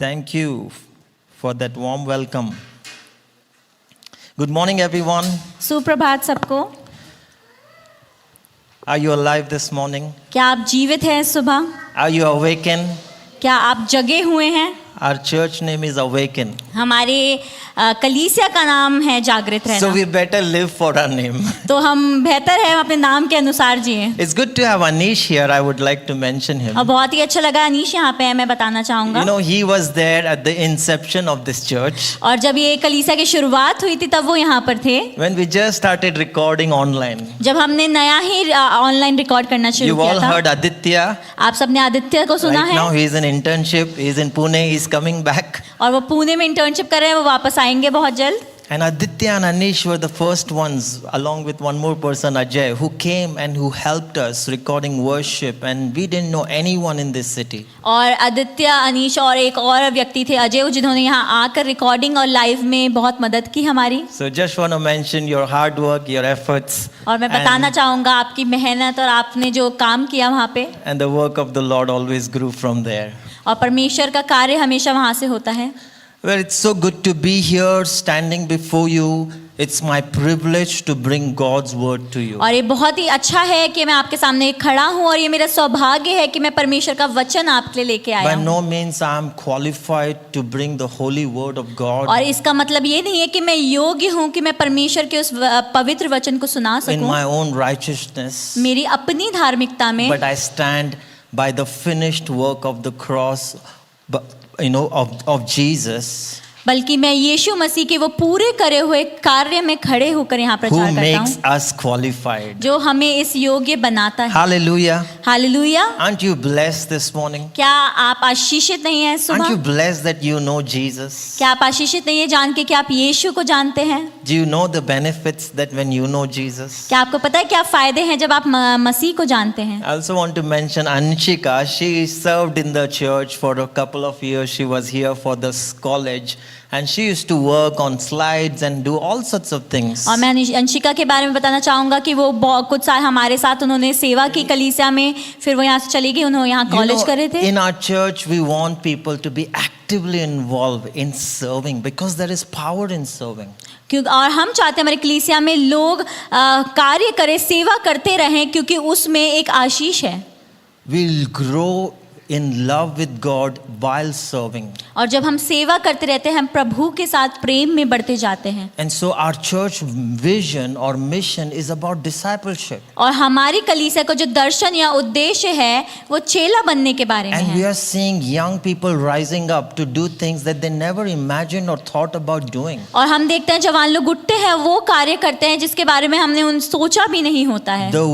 Thank you for that warm welcome. Good morning, everyone. सुप्रभात सबको। Are you alive this morning? क्या आप जीवित हैं इस सुबह? Are you awakened? क्या आप जगे हुए हैं? Our church name is Awaken. हमारे कलीसिया का नाम है जागृत रहना। So we better live for our name. तो हम बेहतर है अपने नाम के अनुसार जिए। It's good to have Anish here. I would like to mention him. और बहुत ही अच्छा लगा अनीश यहाँ पे है, मैं बताना चाहूँगा। You know, he was there at the inception of this church. और जब ये कलीसिया की शुरुआत हुई थी तब वो यहाँ पर थे। When we just started recording online. जब हमने नया ही ऑनलाइन रिकॉर्ड करना शुरू You've किया all था। heard Aditya. आप सबने आदित्य को सुना Right है? now he is in internship. He is in Pune. He is coming back. और वो पुणे में इंटर्नशिप कर रहे हैं, वो वापस आएंगे बहुत जल्द। And Aditya and Anish were the first ones, along with one more person, Ajay, who came and who helped us recording worship. And we didn't know anyone in this city. और आदित्य, अनीश और एक और व्यक्ति थे अजय, जिन्होंने यहाँ आकर रिकॉर्डिंग और लाइव में बहुत मदद की हमारी। So just want to mention your hard work, your efforts. और मैं बताना चाहूँगा आपकी मेहनत और आपने जो काम किया वहाँ पे। And the work of the Lord always grew from there. और परमेश्वर का कार्य हमेशा वहाँ से होता है। Well, it's so good to be here, standing before you. It's my privilege to bring God's word to you. और ये बहुत ही अच्छा है कि मैं आपके सामने खड़ा हूँ और ये मेरा सौभाग्य है कि मैं परमेश्वर का वचन आपके लिए लेके आया By हूँ। no means I am qualified to bring the holy word of God और इसका मतलब ये नहीं है कि मैं योग्य हूँ कि मैं परमेश्वर के उस पवित्र वचन को सुना in सकूँ my own righteousness. मेरी अपनी धार्मिकता में। But I stand by the finished work of the cross, of Jesus, बल्कि मैं यीशु मसीह के वो पूरे करे हुए कार्य में खड़े होकर यहाँ who प्रचार करता makes हूँ, us qualified. जो हमें इस योग्य बनाता है। Hallelujah. Hallelujah. Aren't you blessed this morning? क्या आप आशीषित नहीं हैं Aren't you सुबह? blessed that you know Jesus? क्या आप आशीषित नहीं है जान के कि आप यीशु को जानते हैं? Do you know the benefits that when you know Jesus? क्या आपको पता है क्या फायदे हैं जब आप मसीह को जानते हैं? I also want to mention Anshika. She served in the church for a couple of years. She was here for this college. And she used to work on slides and do all sorts of things. और मैं अंशिका के बारे में बताना चाहूँगा कि वो कुछ साल हमारे साथ उन्होंने सेवा की कलीसिया में, फिर वो यहाँ से चली गई, उन्होंने यहाँ कॉलेज कर रहे थे। In our church, we want people to be actively involved in serving because there is power in serving. क्योंकि और हम चाहते हैं हमारी कलीसिया में लोग कार्य करें, सेवा करते रहें, क्योंकि उसमें एक आशीष है। We'll grow in love with God while serving. और जब हम सेवा करते रहते हैं हम प्रभु के साथ प्रेम में बढ़ते जाते हैं। And so our church vision or mission is about discipleship. और हमारी कलीसिया का जो दर्शन या उद्देश्य है वो चेला बनने के बारे में And we है। are seeing young people rising up to do things that they never imagined or thought about doing. और हम देखते हैं जवान लोग उठते हैं, वो कार्य करते हैं जिसके बारे में हमने उन सोचा भी नहीं होता है। The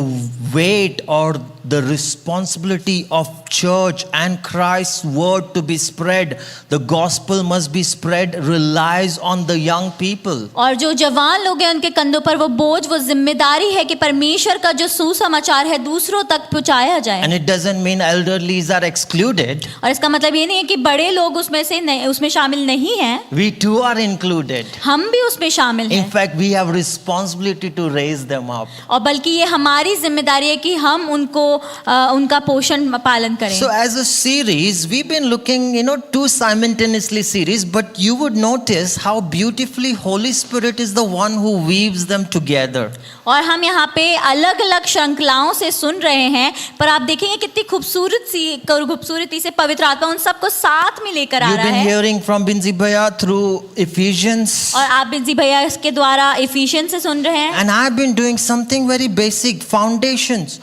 weight or the responsibility of church and Christ's word to be spread, the gospel must be spread, relies on the young people. और जो जवान लोग हैं उनके कंधों पर वो बोझ, वो जिम्मेदारी है कि परमेश्वर का जो सुसमाचार है दूसरों तक पहुंचाया जाए। And it doesn't mean elderlies are excluded. और इसका मतलब ये नहीं है कि बड़े लोग उसमें शामिल नहीं हैं। We too are included. हम भी उसमें शामिल In हैं। fact, we have responsibility to raise them up. और बल्कि ये हमारी जिम्मेदारी है कि हम उनका पोषण पालन करें। So as a series, we've been looking, two simultaneously series, but you would notice how beautifully Holy Spirit is the one who weaves them together. और हम यहाँ पे अलग अलग श्रृंखलाओं से सुन रहे हैं, पर आप देखेंगे कितनी खूबसूरती से पवित्र आत्मा उन सबको साथ में लेकर आ You've रहा been है। hearing from Binzi Bhaiya through Ephesians. और आप बिंजी भैया के द्वारा इफिशियंस से सुन रहे हैं। And I've been doing something very basic, foundations,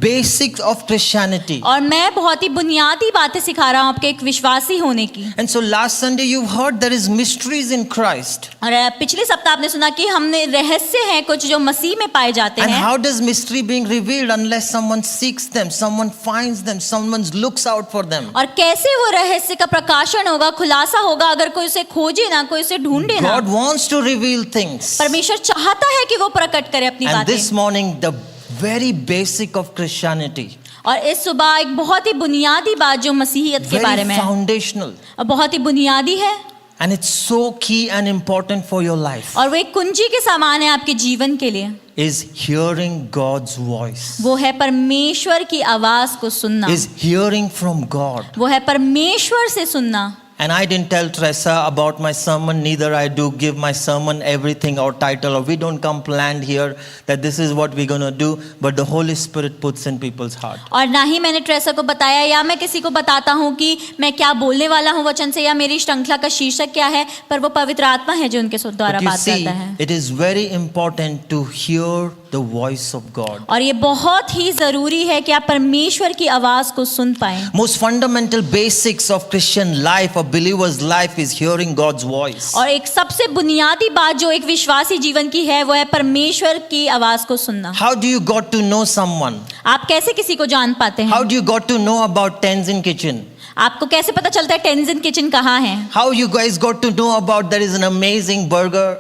basics of Christianity. और मैं बहुत ही बुनियादी बातें सिखा रहा हूँ आपके एक विश्वासी होने की। And so last Sunday you heard there is mysteries in Christ. और पिछले सप्ताह आपने सुना कि हमने रहस्य हैं कुछ जो मसीह में पाए जाते And हैं। how does mystery being revealed unless someone seeks them, someone finds them, someone looks out for them? और कैसे वो रहस्य का प्रकाशन होगा, खुलासा होगा अगर कोई उसे खोजे ना, कोई उसे ढूंढे ना। God wants to reveal things. परमेश्वर चाहता है कि वो प्रकट करे अपनी And बातें। this morning the very basic of Christianity, और इस सुबह एक बहुत ही बुनियादी बात जो मसीहियत के बारे very में है, foundational, और बहुत ही बुनियादी है, and it's so key and important for your life, और वो एक कुंजी के समान है आपके जीवन के लिए, is hearing God's voice, वो है परमेश्वर की आवाज को सुनना, is hearing from God. वो है परमेश्वर से सुनना। And I didn't tell Teresa about my sermon, neither I do give my sermon everything or title, or we don't come planned here that this is what we're going to do, but the Holy Spirit puts in people's heart. और ना ही मैंने Teresa को बताया या मैं किसी को बताता हूँ कि मैं क्या बोलने वाला हूँ वचन से या मेरी श्रृंखला का शीर्षक क्या है, पर वो पवित्र आत्मा है जो उनके द्वारा But you बात see, करता है। it is very important to hear the voice of God. और ये बहुत ही जरूरी है कि आप परमेश्वर की आवाज को सुन पाएं। Most fundamental basics of Christian life, of believer's life, is hearing God's voice. और एक सबसे बुनियादी बात जो एक विश्वासी जीवन की है वो है परमेश्वर की आवाज को सुनना। How do you got to know someone? आप कैसे किसी को जान पाते हैं? How do you got to know about Tenzin Kitchen? आपको कैसे पता चलता है टेंजिन किचन कहाँ है? How you guys got to know about there is an amazing burger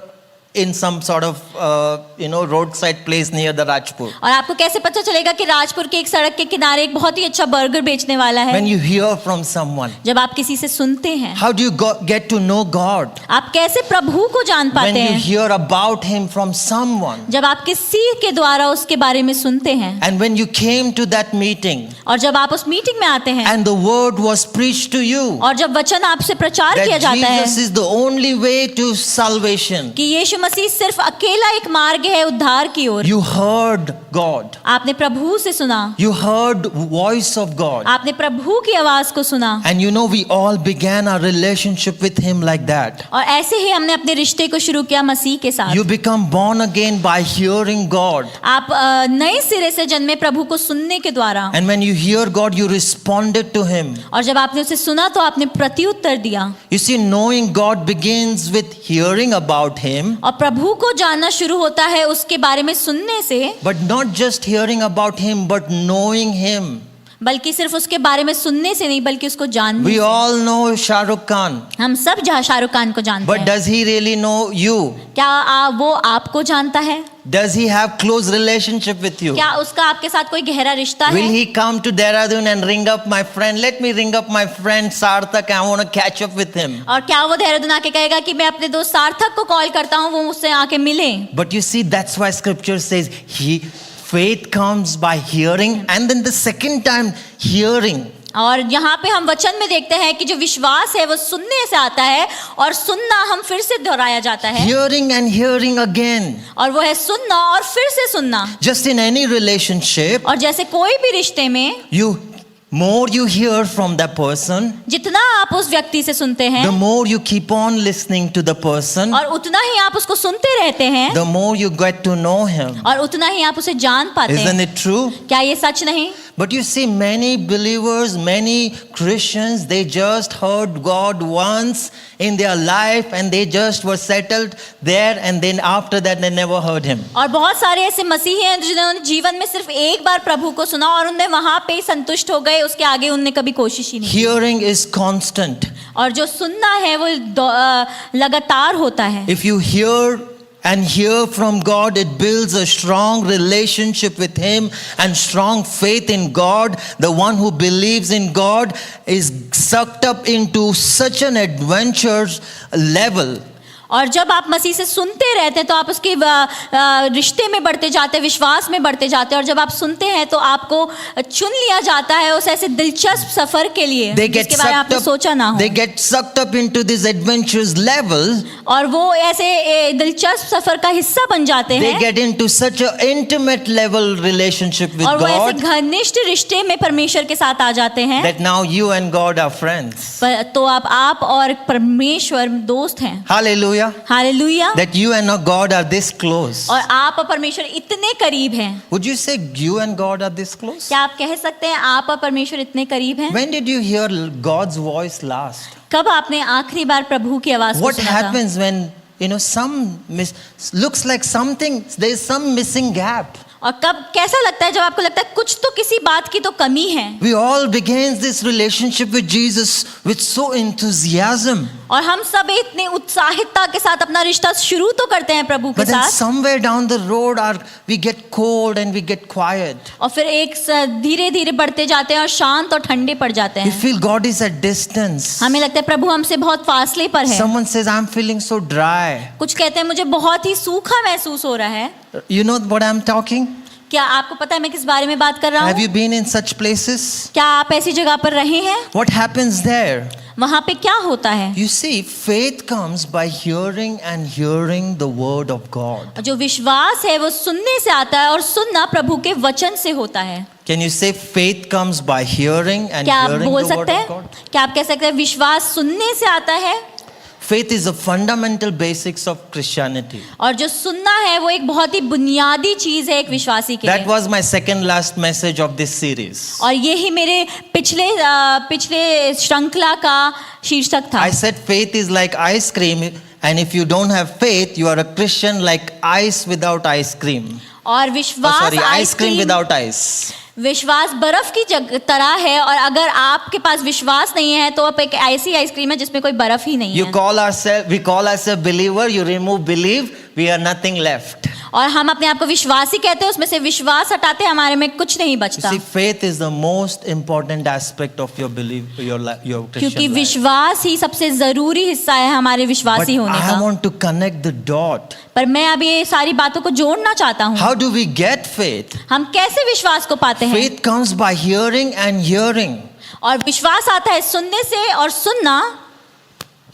in some sort of roadside place near the Rajpur? और आपको कैसे पता चलेगा कि राजपुर के एक सड़क के किनारे एक बहुत ही अच्छा बर्गर बेचने वाला है? When you hear from someone. जब आप किसी से सुनते हैं। How do you get to know God? आप कैसे प्रभु को जान पाते When you हैं? hear about him from someone. जब आप किसी के द्वारा उसके बारे में सुनते हैं। And when you came to that meeting. और जब आप उस मीटिंग में आते हैं। And the word was preached to you. और जब वचन आपसे प्रचार किया that जाता है। Jesus is the only way to salvation. कि यीशु मसीह सिर्फ अकेला एक मार्ग है उद्धार की ओर। You heard God. आपने प्रभु से सुना। You heard voice of God. आपने प्रभु की आवाज को सुना। And we all began our relationship with him like that. और ऐसे ही हमने अपने रिश्ते को शुरू किया मसीह के साथ। You become born again by hearing God. आप नए सिरे से जन्मे प्रभु को सुनने के द्वारा। And when you hear God, you responded to him. और जब आपने उसे सुना तो आपने प्रत्युत्तर दिया। You see, knowing God begins with hearing about him. और प्रभु को जानना शुरू होता है उसके बारे में सुनने से। But not just hearing about him, but knowing him. बल्कि सिर्फ उसके बारे में सुनने से नहीं बल्कि उसको जानने We से। all know Shah Rukh Khan. हम सब जहाँ शाहरुख खान को जानते But हैं। does he really know you? क्या वो आपको जानता है? Does he have close relationship with you? क्या उसका आपके साथ कोई गहरा रिश्ता Will है? he come to Dehradun and ring up my friend? Let me ring up my friend Sarthak. I want to catch up with him. और क्या वो देहरादून आके कहेगा कि मैं अपने दोस्त सार्थक को कॉल करता हूँ वो मुझसे आके मिले? But you see, that's why scripture says faith comes by hearing, and then the second time hearing. और यहाँ पे हम वचन में देखते हैं कि जो विश्वास है वो सुनने से आता है और सुनना हम फिर से दोहराया जाता है। Hearing and hearing again. और वो है सुनना और फिर से सुनना। Just in any relationship. और जैसे कोई भी रिश्ते में More you hear from that person, जितना आप उस व्यक्ति से सुनते हैं, the more you keep on listening to the person, और उतना ही आप उसको सुनते रहते हैं, the more you get to know him. और उतना ही आप उसे जान पाते हैं। Isn't it true? क्या ये सच नहीं? But you see, many believers, many Christians, they just heard God once in their life and they just were settled there, and then after that they never heard him. और बहुत सारे ऐसे मसीही हैं जिन्होंने जीवन में सिर्फ एक बार प्रभु को सुना और उन्हें वहां पे संतुष्ट हो गए, उसके आगे उन्होंने कभी कोशिश ही नहीं की। Hearing is constant. और जो सुनना है वो लगातार होता है। If you hear and hear from God, it builds a strong relationship with him and strong faith in God. The one who believes in God is sucked up into such an adventurous level. और जब आप मसीह से सुनते रहते हैं तो आप उसके रिश्ते में बढ़ते जाते हैं, विश्वास में बढ़ते जाते हैं, और जब आप सुनते हैं तो आपको चुन लिया जाता है उस ऐसे दिलचस्प सफर के लिए जिसके बारे में आपने सोचा ना हो। They get sucked up into this adventurous level. और वो ऐसे दिलचस्प सफर का हिस्सा बन जाते हैं। They get into such an intimate level relationship with और वो ऐसे God घनिष्ठ रिश्ते में परमेश्वर के साथ आ जाते हैं that now you and God are friends. तो आप और परमेश्वर दोस्त हैं। Hallelujah. Hallelujah. That you and God are this close. और आप और परमेश्वर इतने करीब हैं। Would you say you and God are this close? क्या आप कह सकते हैं आप और परमेश्वर इतने करीब हैं? When did you hear God's voice last? कब आपने आखिरी बार प्रभु की आवाज को What सुना था? happens when looks like there is some missing gap? और कब कैसा लगता है जब आपको लगता है कुछ तो किसी बात की तो कमी है? We all begin this relationship with Jesus with so enthusiasm. और हम सब इतने उत्साहितता के साथ अपना रिश्ता शुरू तो करते हैं प्रभु के But then साथ, somewhere down the road we get cold and we get quiet. और फिर एक धीरे धीरे बढ़ते जाते हैं और शांत और ठंडे पड़ जाते We हैं। feel God is at distance. हमें लगता है प्रभु हमसे बहुत फासले पर है। Someone says, I'm feeling so dry. कुछ कहते हैं मुझे बहुत ही सूखा महसूस हो रहा है। You know what I'm talking? क्या आपको पता है मैं किस बारे में बात कर रहा Have हूँ? you been in such places? क्या आप ऐसी जगह पर रहे हैं? What happens there? वहां पे क्या होता है? You see, faith comes by hearing and hearing the word of God. जो विश्वास है वो सुनने से आता है और सुनना प्रभु के वचन से होता है। Can you say faith comes by hearing and क्या आप hearing बोल the word सकते of हैं? God? क्या आप कह सकते हैं विश्वास सुनने से आता है? Faith is a fundamental basics of Christianity. और जो सुनना है वो एक बहुत ही बुनियादी चीज है एक विश्वासी के That लिए। was my second last message of this series. और ये ही मेरे पिछले श्रृंखला का शीर्षक था। I said faith is like ice cream, and if you don't have faith, you are a Christian like ice without ice cream. और Oh, विश्वास sorry, ice cream ice cream without ice. विश्वास बर्फ की तरह है और अगर आपके पास विश्वास नहीं है तो आप एक ऐसी आइसक्रीम है जिसमें कोई बर्फ ही नहीं We है। call ourselves believer. You remove belief, we are nothing left. और हम अपने आप को विश्वासी कहते हैं, उसमें से विश्वास हटाते हैं, हमारे में कुछ नहीं You बचता। see, faith is the most important aspect of your belief, your क्योंकि Christian life. विश्वास ही सबसे जरूरी हिस्सा है हमारे But विश्वासी होने I का। want to connect the dot. पर मैं अब ये सारी बातों को जोड़ना चाहता हूँ। How do we get faith? हम कैसे विश्वास को पाते हैं? Faith comes by hearing and hearing. और विश्वास आता है सुनने से और सुनना,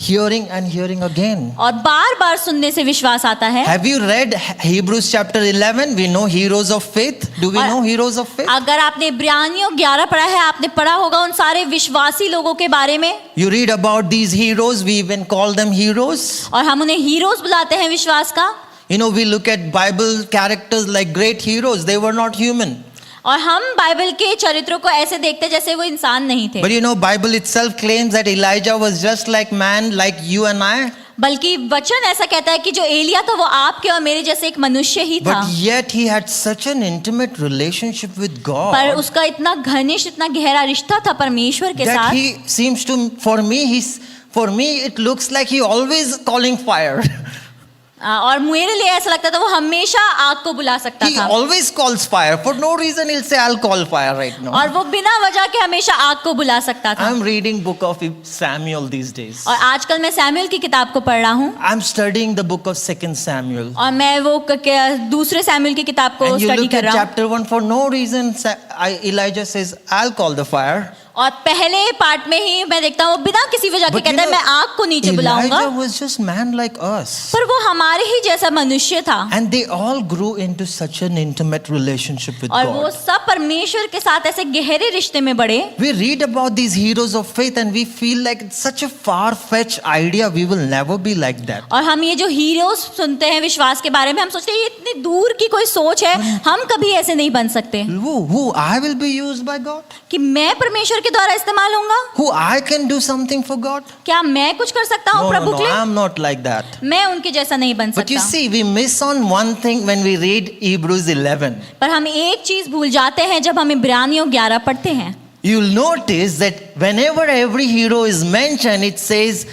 Hearing and hearing again. और बार बार सुनने से विश्वास आता है। Have you read Hebrews chapter 11? We know heroes of faith. Do we और know heroes of faith? अगर आपने इब्रानियों 11 पढ़ा है, आपने पढ़ा होगा उन सारे विश्वासी लोगों के बारे में। You read about these heroes. We even call them heroes. और हम उन्हें हीरोज बुलाते हैं विश्वास का। You know, we look at Bible characters like great heroes. They were not human. और हम बाइबल के चरित्रों को ऐसे देखते जैसे वो इंसान नहीं थे। But you know, Bible itself claims that Elijah was just like man, like you and I. बल्कि वचन ऐसा कहता है कि जो एलिया था वो आपके और मेरे जैसे एक मनुष्य ही था। But yet he had such an intimate relationship with God पर उसका इतना घनिष्ठ, इतना गहरा रिश्ता था परमेश्वर के that साथ। he seems to, for me, it looks like he always calling fire. और मेरे लिए ऐसा लगता था वो हमेशा आग को बुला सकता He था। always calls fire. For no reason he'll say, I'll call fire right now. और वो बिना वजह के हमेशा आग को बुला सकता था। I'm reading book of Samuel these days. और आजकल मैं सैमुएल की किताब को पढ़ रहा हूँ। I'm studying the book of 2 Samuel. और मैं वो दूसरे सैमुएल की किताब को And you स्टडी look कर at रहा हूँ। chapter 1, for no reason Elijah says, I'll call the fire. और पहले पार्ट में ही मैं देखता हूँ बिना किसी वजह के But you कहता है know, मैं आग को नीचे बुलाऊंगा। Elijah was just man like us. पर वो हमारे ही जैसा मनुष्य था। And they all grew into such an intimate relationship with और वो God. सब परमेश्वर के साथ ऐसे गहरे रिश्ते में बढ़े। We read about these heroes of faith and we feel like it's such a far-fetched idea. We will never be like that. और हम ये जो हीरोज सुनते हैं विश्वास के बारे में, हम सोचते हैं ये इतनी दूर की कोई सोच है, हम कभी ऐसे नहीं बन सकते। Who I will be used by God? कि मैं परमेश्वर के द्वारा इस्तेमाल होऊंगा? Who I can do something for God? क्या मैं कुछ कर सकता हूँ No, प्रभु के लिए? I'm not like that. मैं उनके जैसा नहीं बन But you सकता। see, we miss on one thing when we read Hebrews 11. पर हम एक चीज भूल जाते हैं जब हम इब्रानियों 11 पढ़ते हैं। You'll notice that whenever every hero is mentioned, it says,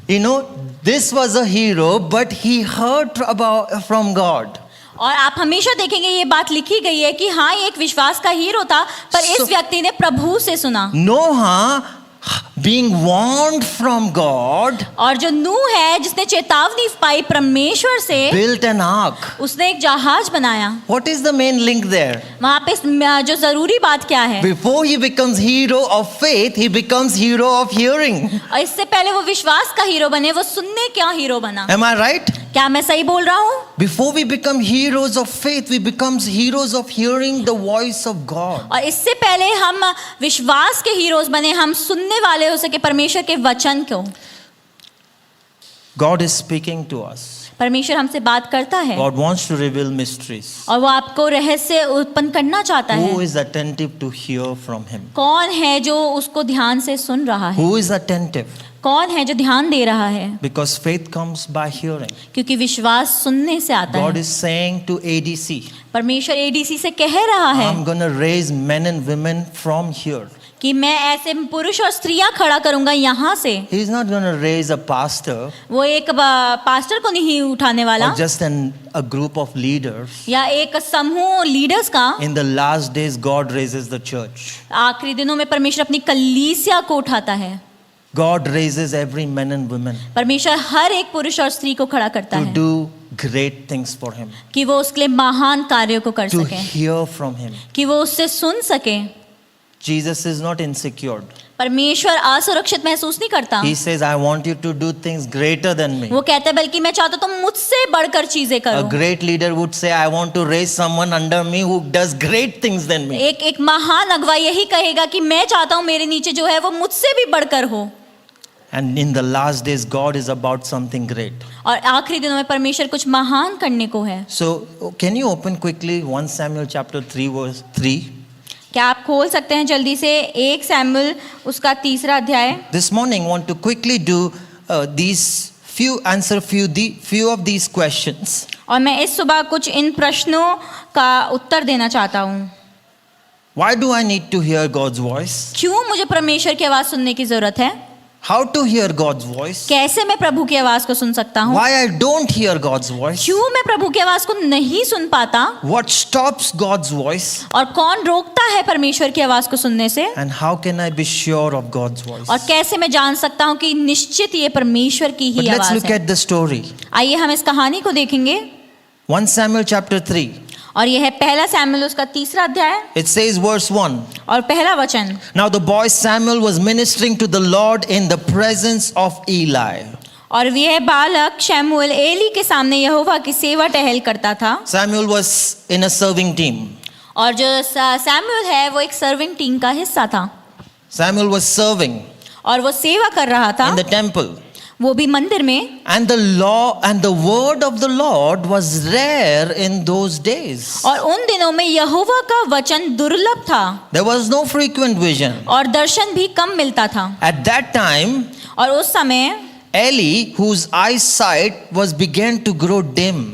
you know, this was a hero, but he heard from God. और आप हमेशा देखेंगे ये बात लिखी गई है कि हाँ ये एक विश्वास का हीरो था, पर इस व्यक्ति ने प्रभु से सुना। Noah, being warned from God, और जो नूह है जिसने चेतावनी पाई परमेश्वर से, built an ark. उसने एक जहाज बनाया। What is the main link there? वहां पे जो जरूरी बात क्या है? Before he becomes hero of faith, he becomes hero of hearing. और इससे पहले वो विश्वास का हीरो बने, वो सुनने का हीरो बना। Am I right? क्या मैं सही बोल रहा हूँ? Before we become heroes of faith, we become heroes of hearing the voice of God. और इससे पहले हम विश्वास के हीरोज बने, हम सुनने वाले हो सके परमेश्वर के वचन को। God is speaking to us. परमेश्वर हमसे बात करता है God wants to reveal mysteries. और वो आपको रहस्य उत्पन्न करना चाहता है। Who is attentive to hear from him? कौन है जो उसको ध्यान से सुन रहा है? Who is attentive? कौन है जो ध्यान दे रहा है? Because faith comes by hearing. क्योंकि विश्वास सुनने से आता God है। is saying to ADC, परमेश्वर एडीसी से कह रहा है I'm going to raise men and women from here. कि मैं ऐसे पुरुष और स्त्रियां खड़ा करूंगा यहाँ से। He's not going to raise a pastor वो एक पास्टर को नहीं उठाने वाला or just a group of leaders. या एक समूह लीडर्स का। In the last days, God raises the church. आखिरी दिनों में परमेश्वर अपनी कलीसिया को उठाता है। God raises every man and woman परमेश्वर हर एक पुरुष और स्त्री को खड़ा करता to है do great things for him, कि वो उसके लिए महान कार्यों को कर to सके, hear from him. कि वो उससे सुन सके। Jesus is not insecure. परमेश्वर असुरक्षित महसूस नहीं करता। He says, I want you to do things greater than me. वो कहता है बल्कि मैं चाहता हूं तुम मुझसे बढ़कर चीजें A करो। great leader would say, I want to raise someone under me who does great things than me. एक महान अगुवा यही कहेगा कि मैं चाहता हूं मेरे नीचे जो है वो मुझसे भी बढ़कर हो। And in the last days, God is about something great. और आखिरी दिनों में परमेश्वर कुछ महान करने को है। So, can you open quickly 1 Samuel chapter 3 verse 3? क्या आप खोल सकते हैं जल्दी से 1 सैमुएल उसका 3 अध्याय। This morning, I want to quickly do few of these questions. और मैं इस सुबह कुछ इन प्रश्नों का उत्तर देना चाहता हूँ। Why do I need to hear God's voice? क्यों मुझे परमेश्वर की आवाज सुनने की जरूरत है? How to hear God's voice? कैसे मैं प्रभु की आवाज को सुन सकता हूँ? Why I don't hear God's voice? क्यों मैं प्रभु की आवाज को नहीं सुन पाता? What stops God's voice? और कौन रोकता है परमेश्वर की आवाज को सुनने से? And how can I be sure of God's voice? और कैसे मैं जान सकता हूँ कि निश्चित ये परमेश्वर की But ही let's आवाज look है? at the story. आइए हम इस कहानी को देखेंगे। 1 Samuel chapter 3. और यह है 1 सैमुएल उसका 3 अध्याय It says verse 1. और पहला वचन। Now the boy Samuel was ministering to the Lord in the presence of Eli. और यह बालक शमूएल एली के सामने यहोवा की सेवा टहल करता था। Samuel was in a serving team. और जो सैमुएल है वो एक सर्विंग टीम का हिस्सा था। Samuel was serving और वो सेवा कर रहा था in the temple. वो भी मंदिर में। And the law and the word of the Lord was rare in those days. और उन दिनों में यहोवा का वचन दुर्लभ था। There was no frequent vision. और दर्शन भी कम मिलता था। At that time, और उस समय Eli, whose eyesight was began to grow dim.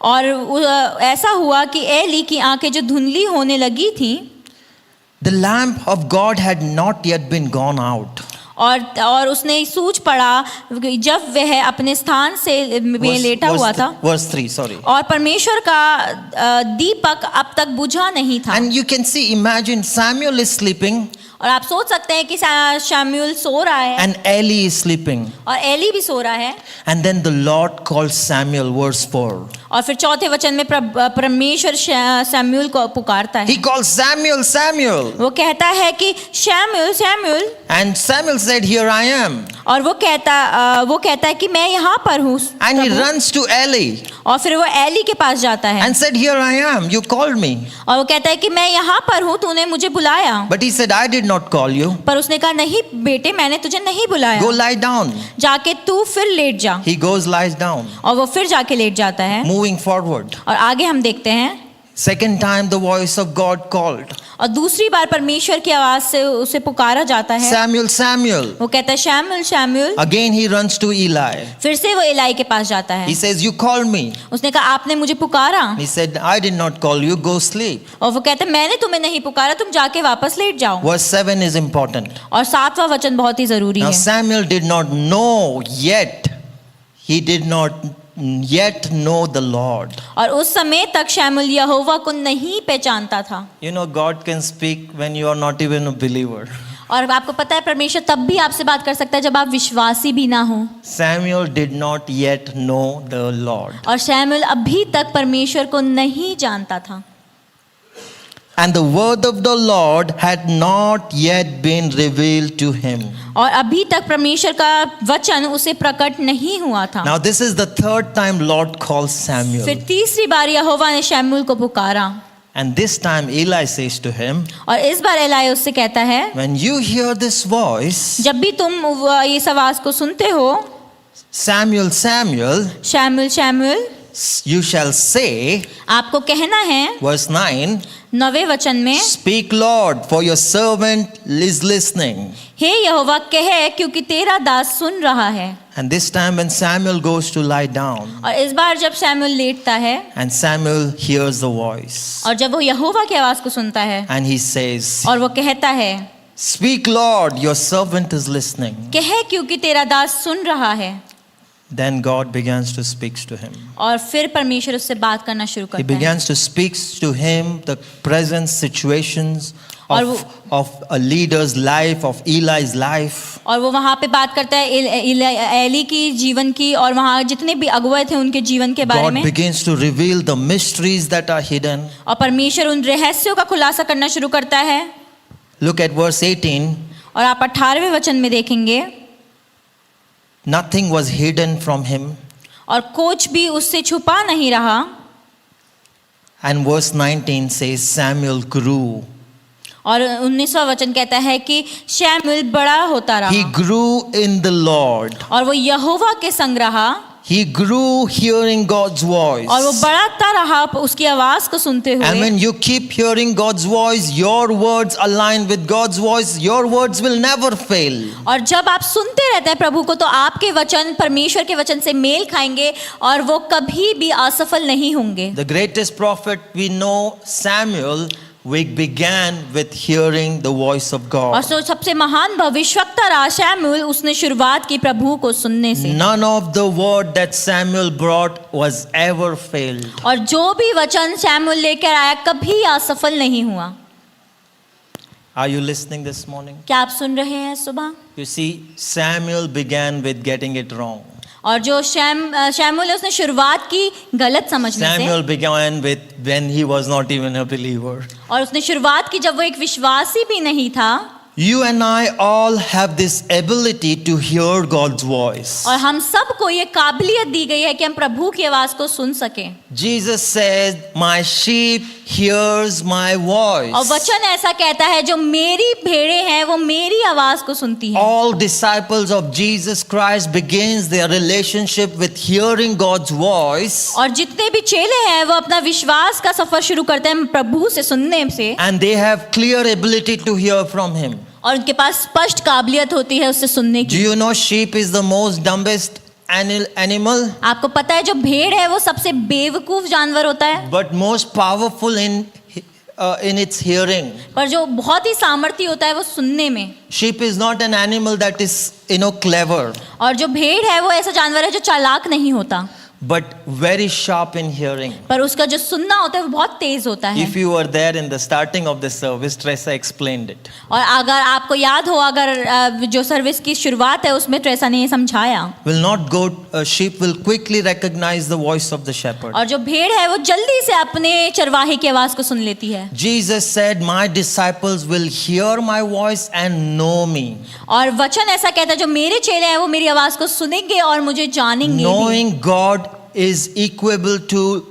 और ऐसा हुआ कि एली की आंखें जो धुंधली होने लगी थी। The lamp of God had not yet been gone out. और उसने सूझ पड़ा जब वह अपने स्थान से में लेटा हुआ था। Verse 3, sorry. और परमेश्वर का दीपक अब तक बुझा नहीं था। And you can see, imagine Samuel is sleeping. और आप सोच सकते हैं कि शमूएल सो रहा है। And Eli is sleeping. और एली भी सो रहा है। And then the Lord calls Samuel, verse 4. और फिर चौथे वचन में परमेश्वर शमूएल को पुकारता है। He calls Samuel, Samuel. वो कहता है कि शमूएल शमूएल। And Samuel said, Here I am. और वो कहता है कि मैं यहाँ पर हूँ। And he runs to Eli. और फिर वो एली के पास जाता है। And said, Here I am. You called me. और वो कहता है कि मैं यहाँ पर हूँ, तूने मुझे बुलाया। But he said, I did not call you. पर उसने कहा नहीं बेटे मैंने तुझे नहीं बुलाया। Go lie down. जाके तू फिर लेट जा। He goes, lies down. और वो फिर जाके लेट जाता है। Moving forward. और आगे हम देखते हैं। Second time the voice of God called. और दूसरी बार परमेश्वर की आवाज से उसे पुकारा जाता है। Samuel, Samuel. वो कहता है शमूएल शमूएल। Again he runs to Eli. फिर से वो एली के पास जाता है। He says, You called me. उसने कहा आपने मुझे पुकारा। He said, I did not call you. Go sleep. और वो कहता है मैंने तुम्हें नहीं पुकारा, तुम जाके वापस लेट जाओ। Verse 7 is important. और 7वां वचन बहुत ही जरूरी Now है। Samuel did not know yet. He did not yet know the Lord. और उस समय तक शमूएल यहोवा को नहीं पहचानता था। You know, God can speak when you are not even a believer. और आपको पता है परमेश्वर तब भी आपसे बात कर सकता है जब आप विश्वासी भी ना हो। Samuel did not yet know the Lord. और शमूएल अभी तक परमेश्वर को नहीं जानता था। And the word of the Lord had not yet been revealed to him. और अभी तक परमेश्वर का वचन उसे प्रकट नहीं हुआ था। Now this is the third time Lord calls Samuel. फिर तीसरी बार यहोवा ने शमूएल को पुकारा। And this time Eli says to him, और इस बार एली उससे कहता है When you hear this voice, जब भी तुम इस आवाज को सुनते हो Samuel, Samuel, शमूएल शमूएल you shall say, आपको कहना है। verse 9, 9वें वचन में Speak Lord, for your servant is listening. हे यहोवा कह क्योंकि तेरा दास सुन रहा है। And this time when Samuel goes to lie down, और इस बार जब शमूएल लेटता है and Samuel hears the voice, और जब वो यहोवा की आवाज को सुनता है and he says, और वो कहता है Speak Lord, your servant is listening. कह क्योंकि तेरा दास सुन रहा है। Then God begins to speak to him. और फिर परमेश्वर उससे बात करना शुरू He करता है। begins to speak to him the present situations of a leader's life, of Eli's life. और वो वहाँ पे बात करता है एली की जीवन की और वहाँ जितने भी अगुवे थे उनके जीवन के बारे God में। begins to reveal the mysteries that are hidden. और परमेश्वर उन रहस्यों का खुलासा करना शुरू करता है। Look at verse 18. और आप 18वें वचन में देखेंगे, Nothing was hidden from him. और कुछ भी उससे छुपा नहीं रहा. And verse 19 says Samuel grew. और 19वां वचन कहता है कि शमूएल बड़ा होता He रहा grew in the Lord. और वो यहोवा के संग रहा He grew hearing God's voice. और वो बढ़ता रहा उसकी आवाज को सुनते And हुए. when you keep hearing God's voice, your words align with God's voice, your words will never fail. और जब आप सुनते रहते हैं प्रभु को तो आपके वचन परमेश्वर के वचन से मेल खाएंगे और वो कभी भी असफल नहीं होंगे. The greatest prophet we know, Samuel, we began with hearing the voice of और God. सबसे महान भविष्यवक्ता रहा शमूएल, उसने शुरुआत की प्रभु को सुनने से. None of the word that Samuel brought was ever failed. और जो भी वचन शमूएल लेकर आया कभी असफल नहीं हुआ. Are you listening this morning? क्या आप सुन रहे हैं सुबह? You see, Samuel began with getting it wrong. और जो शमूएल उसने शुरुआत की गलत समझने से. Samuel began with when he was not even a believer. और उसने शुरुआत की जब वो एक विश्वासी भी नहीं था. You and I all have this ability to hear God's voice. और हम सबको ये काबिलियत दी गई है कि हम प्रभु की आवाज को सुन सकें. Jesus said, "My sheep hears my voice." और वचन ऐसा कहता है जो मेरी भेड़ें हैं वो मेरी आवाज को सुनती हैं. All disciples of Jesus Christ begins their relationship with hearing God's voice, और जितने भी चेले हैं वो अपना विश्वास का सफर शुरू करते हैं प्रभु से सुनने से. and they have clear ability to hear from him. और उनके पास स्पष्ट काबिलियत होती है उससे सुनने Do की. you know sheep is the most dumbest animal, आपको पता है जो भेड़ है वो सबसे बेवकूफ जानवर होता है, but most powerful in its hearing. पर जो बहुत ही सामर्थ्य होता है वो सुनने में. Sheep is not an animal that is, clever, और जो भेड़ है वो ऐसा जानवर है जो चालाक नहीं होता, but very sharp in hearing. पर उसका जो सुनना होता है वो बहुत तेज होता है. If you were there in the starting of the service, Teresa explained it. और अगर आपको याद हो, अगर जो सर्विस की शुरुआत है उसमें ट्रेसा ने ये समझाया. Sheep will quickly recognize the voice of the shepherd. और जो भेड़ है वो जल्दी से अपने चरवाहे की आवाज को सुन लेती है. Jesus said, "My disciples will hear my voice and know me." और वचन ऐसा कहता है जो मेरे चेले हैं वो मेरी आवाज को सुनेंगे और मुझे जानेंगे भी. Knowing God is equal to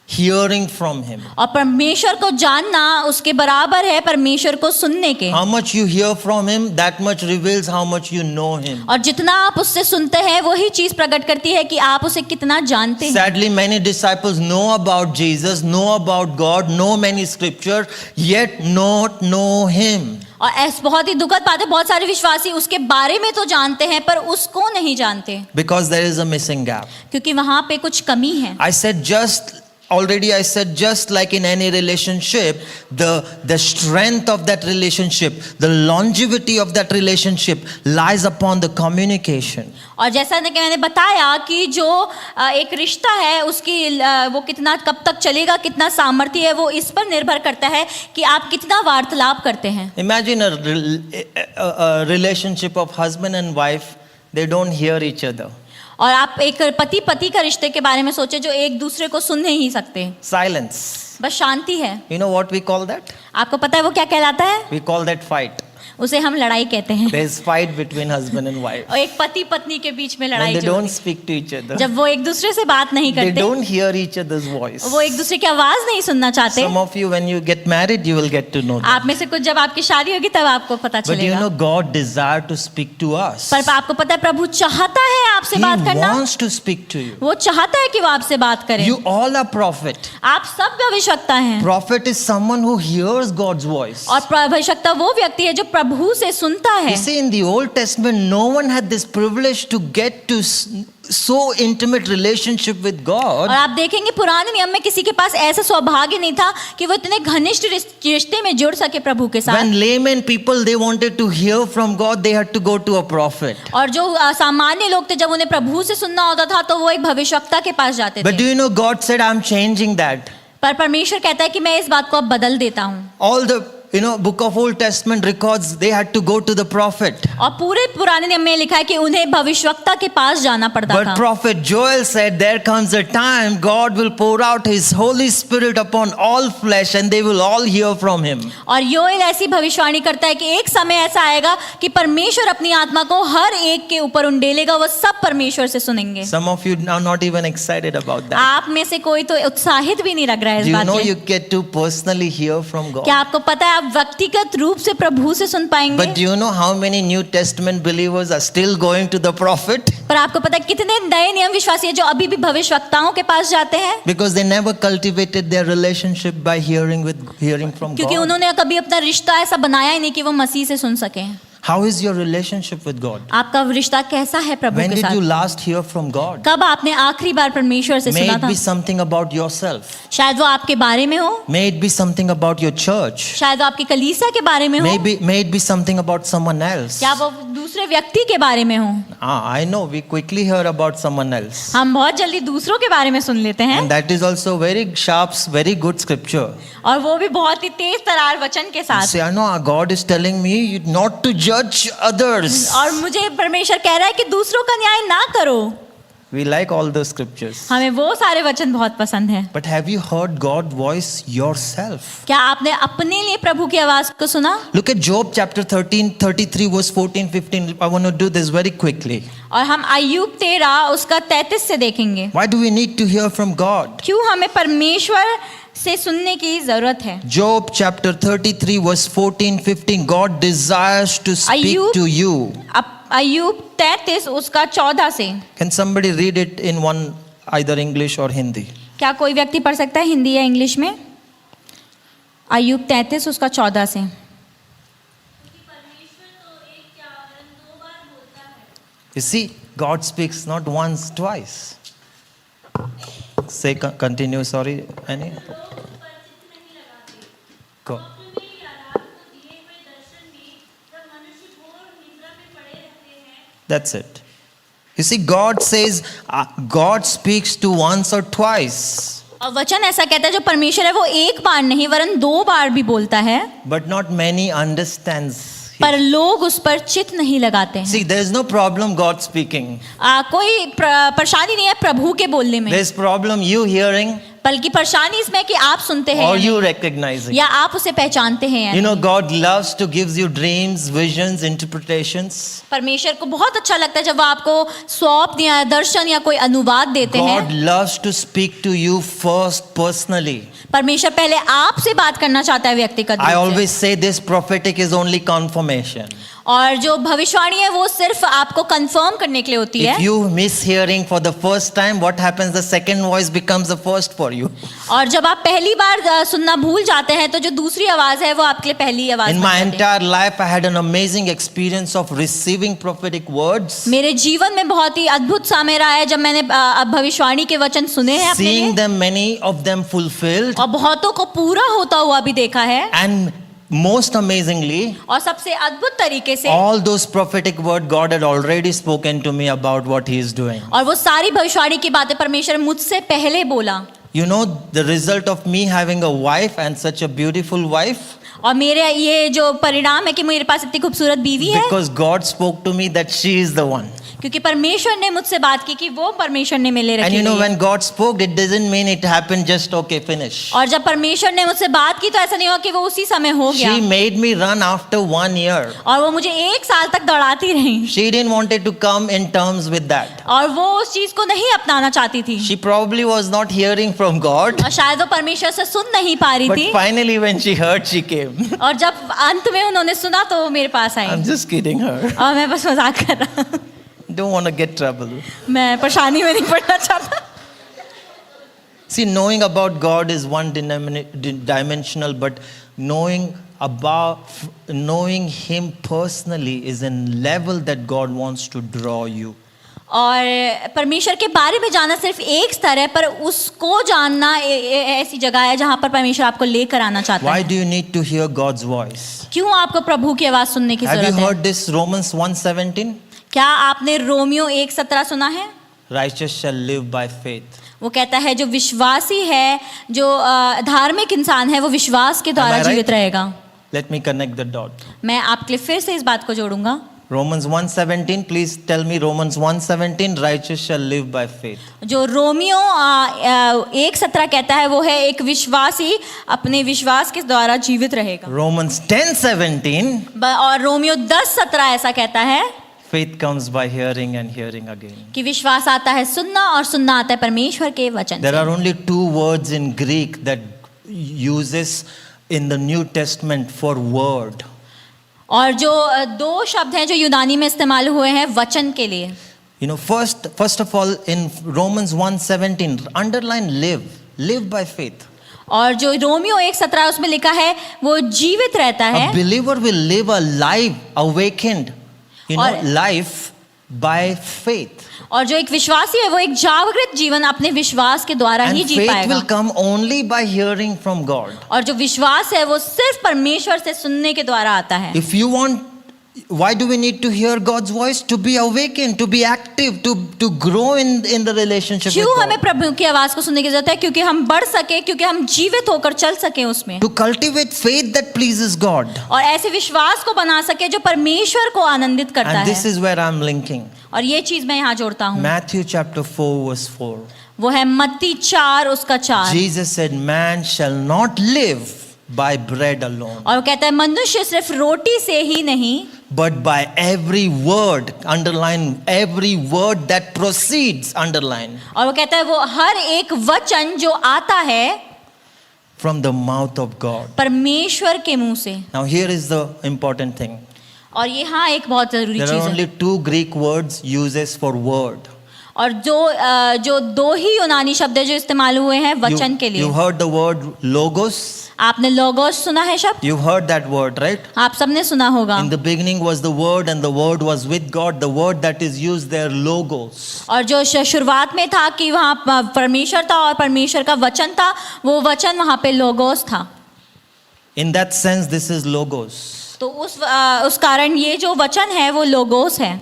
hearing from him. और परमेश्वर को जानना उसके बराबर है परमेश्वर को सुनने के. How much you hear from him, that much reveals how much you know him. और जितना आप उससे सुनते हैं वही चीज प्रकट करती है कि आप उसे कितना जानते हैं. Sadly, many disciples know about Jesus, know about God, know many scripture, yet not know him. और ऐसा बहुत ही दुखद बात है, बहुत सारे विश्वासी उसके बारे में तो जानते हैं पर उसको नहीं जानते. Because there is a missing gap. क्योंकि वहां पे कुछ कमी है. I said just like in any relationship, the strength of that relationship, the longevity of that relationship lies upon the communication. और जैसा कि मैंने बताया कि जो एक रिश्ता है उसकी वो कितना कब तक चलेगा, कितना सामर्थ्य है, वो इस पर निर्भर करता है कि आप कितना वार्तालाप करते हैं. Imagine a relationship of husband and wife, they don't hear each other. और आप एक पति का रिश्ते के बारे में सोचे जो एक दूसरे को सुन नहीं सकते. Silence. बस शांति है. You know what we call that? आपको पता है वो क्या कहलाता है? We call that fight. उसे हम लड़ाई कहते हैं. There is fight between husband and wife. और एक पति पत्नी के बीच में When लड़ाई they जो don't speak to each other, जब वो एक दूसरे से बात नहीं they करते, don't hear each other's voice. वो एक दूसरे की आवाज नहीं सुनना चाहते. Some of you, when you get married, you will get to know that. आप में से कुछ जब आपकी शादी होगी तब आपको पता But you चलेगा. know, God desires to speak to us. पर आपको पता है प्रभु चाहता है आपसे He बात करना. wants to speak to you. वो चाहता है कि वो आपसे बात करें. You all are prophet. आप सब भविष्यवक्ता हैं. Prophet is someone who hears God's voice. और भविष्यवक्ता वो व्यक्ति है जो प्रभु से सुनता है. You see, in the Old Testament, no one had this privilege to get to so intimate relationship with God. और आप देखेंगे पुराने नियम में किसी के पास ऐसा सौभाग्य नहीं था कि वो इतने घनिष्ठ रिश्ते में जुड़ सके प्रभु के साथ. When layman people, they wanted to hear from God, they had to go to a prophet. और जो सामान्य लोग थे जब उन्हें प्रभु से सुनना होता था तो वो एक भविष्यवक्ता के पास जाते But थे. do you know, God said, "I'm changing that." पर परमेश्वर कहता है कि मैं इस बात को अब बदल देता हूँ. All the book of Old Testament records they had to go to the prophet. और पूरे पुराने नियम में लिखा है कि उन्हें भविष्यवक्ता के पास जाना पड़ता But था। prophet Joel said there comes a time God will pour out his Holy Spirit upon all flesh and they will all hear from him. और योएल ऐसी भविष्यवाणी करता है कि एक समय ऐसा आएगा कि परमेश्वर अपनी आत्मा को हर एक के ऊपर उंडेलेगा, वो सब परमेश्वर से सुनेंगे। Some of you are not even excited about that. आप में से कोई तो उत्साहित भी नहीं लग रहा है Do इस you बात know से। you get to personally hear from God? क्या आपको पता है आप व्यक्तिगत रूप से प्रभु से सुन पाएंगे? But do you know how many New Testament believers are still going to the prophet? पर आपको पता है कितने नए नियम विश्वासी हैं जो अभी भी भविष्यवक्ताओं के पास जाते हैं? Because they never cultivated their relationship by hearing from क्योंकि God. उन्होंने कभी अपना रिश्ता ऐसा बनाया ही नहीं कि वो मसीह से सुन सके। How is your relationship with God? आपका रिश्ता कैसा है प्रभु When के did you साथ? last hear from God? कब आपने आखिरी बार परमेश्वर से May सुना it था? be something about yourself. शायद वो आपके बारे में हो, May it be something about your church. शायद वो आपकी कलीसिया के बारे में हो, May it be something about someone else. क्या वो दूसरे व्यक्ति के बारे में हो। I know we quickly hear about someone else. हम बहुत जल्दी दूसरों के बारे में सुन लेते हैं And that is also very sharp, very good scripture. और वो भी बहुत ही तेज तरार वचन के साथ। Say, I know God is telling me not to judge others. और मुझे परमेश्वर कह रहा है कि दूसरों का न्याय ना करो। We like all those scriptures. हमें वो सारे वचन बहुत पसंद है। But have you heard God's voice yourself? क्या आपने अपने लिए प्रभु की आवाज को सुना? Look at Job chapter 13, 33 verse 14, 15. I want to do this very quickly. और हम अय्यूब 13 उसका 33 से देखेंगे। Why do we need to hear from God? क्यों हमें परमेश्वर से सुनने की जरूरत है? Job chapter 33 verse 14, 15. God desires to speak Ayyub- to you. अय्यूब 33 उसका 14 से। Can somebody read it in one either English or Hindi? क्या कोई व्यक्ति पढ़ सकता है हिंदी या इंग्लिश में? अय्यूब 33 उसका 14 से। You see, God speaks not once, twice. Say, continue, sorry, Annie. Go. That's it. You see, God says, God speaks to once or twice, और वचन ऐसा कहता है जो परमेश्वर है वो एक बार नहीं वरन 2 बार भी बोलता है, but not many understands. पर लोग उस पर चित नहीं लगाते हैं। See, there is no problem God speaking. कोई परेशानी नहीं है प्रभु के बोलने में, There's problem you hearing बल्कि परेशानी इसमें है कि आप सुनते हैं or या you नहीं, recognizing. या आप उसे पहचानते हैं या You नहीं। know, God loves to give you dreams, visions, interpretations. परमेश्वर को बहुत अच्छा लगता है जब वो आपको स्वप्न या दर्शन या कोई अनुवाद देते God हैं। loves to speak to you first personally. परमेश्वर पहले आपसे बात करना चाहता है व्यक्तिगत I रूप से। always say this prophetic is only confirmation. और जो भविष्यवाणी है वो सिर्फ आपको कंफर्म करने के लिए होती है। If you miss hearing for the first time, what happens? The second voice becomes the first for you. और जब आप पहली बार सुनना भूल जाते हैं तो जो दूसरी आवाज है वो आपके लिए पहली आवाज In बन my जाती है। entire life, I had an amazing experience of receiving prophetic words, मेरे जीवन में बहुत ही अद्भुत समय रहा है जब मैंने भविष्यवाणी के वचन सुने हैं अपने seeing लिए, them, many of them fulfilled, और बहुतों को पूरा होता हुआ भी देखा है। and most amazingly, और सबसे अद्भुत तरीके से all those prophetic words God had already spoken to me about what He is doing. और वो सारी भविष्यवाणी की बातें परमेश्वर मुझसे पहले बोला। You know, the result of me having a wife and such a beautiful wife, और मेरे ये जो परिणाम है कि मेरे पास इतनी खूबसूरत बीवी है, because God spoke to me that she is the one. क्योंकि परमेश्वर ने मुझसे बात की कि वो परमेश्वर ने मेरे And रखी you know, हुई है। when God spoke, it doesn't mean it happened just okay, finish. और जब परमेश्वर ने मुझसे बात की तो ऐसा नहीं हुआ कि वो उसी समय हो गया, She made me run after 1 year. और वो मुझे 1 साल तक दौड़ाती रही, She didn't wanted to come in terms with that. और वो उस चीज को नहीं अपनाना चाहती थी, She probably was not hearing from God. और शायद वो परमेश्वर से सुन नहीं पा रही But थी, finally, when she heard, she came. और जब अंत में उन्होंने सुना तो वो मेरे पास आई। I'm just kidding her. और मैं बस मजाक कर रहा हूँ, Don't want to get trouble. मैं परेशानी में नहीं पड़ना चाहता। See, knowing about God is one dimensional, but knowing Him personally is a level that God wants to draw you. और परमेश्वर के बारे में जानना सिर्फ एक स्तर है, पर उसको जानना ऐसी जगह है जहाँ पर परमेश्वर आपको लेकर आना चाहता Why है। do you need to hear God's voice? क्यों आपको प्रभु की आवाज सुनने की Have you जरूरत है? heard this Romans 1:17? क्या आपने रोमियो 1:17 सुना है? Righteous shall live by faith. वो कहता है जो विश्वासी है, जो धार्मिक इंसान है, वो विश्वास के द्वारा Am I right? जीवित रहेगा। Let me connect the dot. मैं आपके लिए फिर से इस बात को जोड़ूंगा। Romans 1:17, please tell me Romans 1:17, righteous shall live by faith. जो रोमियो 1:17 कहता है वो है एक विश्वासी अपने विश्वास के द्वारा जीवित रहेगा। Romans 10:17, और रोमियो 10:17 ऐसा कहता है faith comes by hearing and hearing again. कि विश्वास आता है सुनना और सुनना आता है परमेश्वर के वचन There से। are only 2 words in Greek that uses in the New Testament for word. और जो 2 शब्द हैं जो यूनानी में इस्तेमाल हुए हैं वचन के लिए। You know, first of all, in Romans 1:17, underline live by faith. और जो रोमियो 1:17 उसमें लिखा है वो जीवित रहता है। A believer will live a life awakened, life by faith. और जो एक विश्वासी है वो एक जागृत जीवन अपने विश्वास के द्वारा ही And जी faith पाएगा। will come only by hearing from God. और जो विश्वास है वो सिर्फ परमेश्वर से सुनने के द्वारा आता है। If you want, why do we need to hear God's voice? To be awakened, to be active, to grow in the relationship with क्यों हमें God. प्रभु की आवाज को सुनने की जरूरत है? क्योंकि हम बढ़ सके, क्योंकि हम जीवित होकर चल सके उसमें, To cultivate faith that pleases God. और ऐसे विश्वास को बना सके जो परमेश्वर को आनंदित करता And this है। is where I'm linking. और ये चीज मैं यहाँ जोड़ता हूँ, Matthew chapter 4 verse 4. वो है मत्ती 4 उसका 4। Jesus said, man shall not live by bread alone, और वो कहता है मनुष्य सिर्फ रोटी से ही नहीं but by every word, underline every word that proceeds, underline, और वो कहता है वो हर एक वचन जो आता है from the mouth of God. परमेश्वर के मुंह से। Now here is the important thing. और यहाँ एक बहुत जरूरी There चीज are है। only 2 Greek words uses for word. और जो 2 ही यूनानी शब्द है जो इस्तेमाल हुए हैं वचन के You लिए। heard the word logos. आपने लोगोस सुना है शब्द? You heard that word, right? आप सबने सुना होगा। In the beginning was the word and the word was with God. The word that is used there, logos. और जो शुरुआत में था कि वहाँ परमेश्वर था और परमेश्वर का वचन था, वो वचन वहाँ पे लोगोस था। In that sense, this is logos. तो उस कारण ये जो वचन है वो लोगोस है।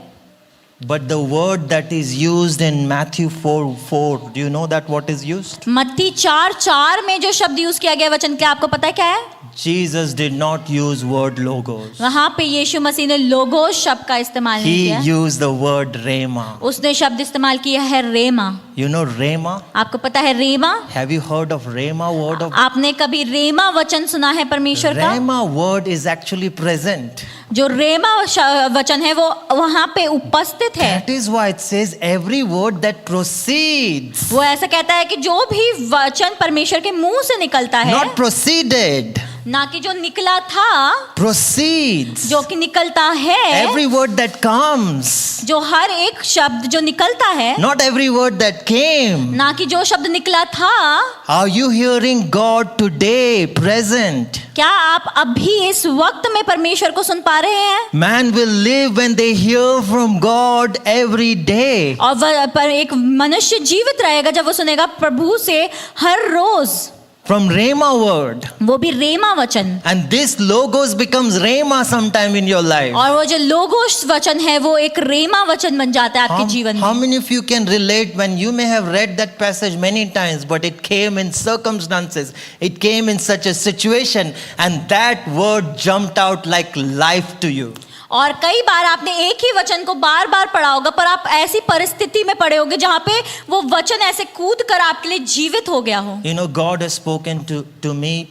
But the word that is used in Matthew 4:4, do you know that what is used? मत्ती 4:4 में जो शब्द यूज किया गया वचन के, आपको पता है क्या है? Jesus did not use word logos. वहाँ पे यीशु मसीह ने लोगोस शब्द का इस्तेमाल नहीं He किया। used the word rhema. उसने शब्द इस्तेमाल किया है रेमा। You know rhema? आपको पता है रेमा? Have you heard of rhema word of? आपने कभी रेमा वचन सुना है परमेश्वर का? Rhema word is actually present. जो रेमा वचन है वो वहाँ पे उपस्थित है। That is why it says every word that proceeds, वो ऐसा कहता है कि जो भी वचन परमेश्वर के मुंह से निकलता है, not proceeded, ना कि जो निकला था, proceeds. जो कि निकलता है, Every word that comes, जो हर एक शब्द जो निकलता है, not every word that came. ना कि जो शब्द निकला था। Are you hearing God today, present? क्या आप अभी इस वक्त में परमेश्वर को सुन पा रहे हैं? Man will live when they hear from God every day. और पर एक मनुष्य जीवित रहेगा जब वो सुनेगा प्रभु से हर रोज, From Rhema word. वो भी रेमा वचन। And this logos becomes Rhema sometime in your life. और वो जो लोगोस वचन है वो एक रेमा वचन बन जाता है आपके जीवन How में। many of you can relate when you may have read that passage many times, but it came in circumstances, it came in such a situation, and that word jumped out like life to you. और कई बार आपने एक ही वचन को बार बार पढ़ा होगा, पर आप ऐसी परिस्थिति में पड़े होंगे जहां पे वो वचन ऐसे कूद कर आपके लिए जीवित हो गया हो। You know, God has spoken to me,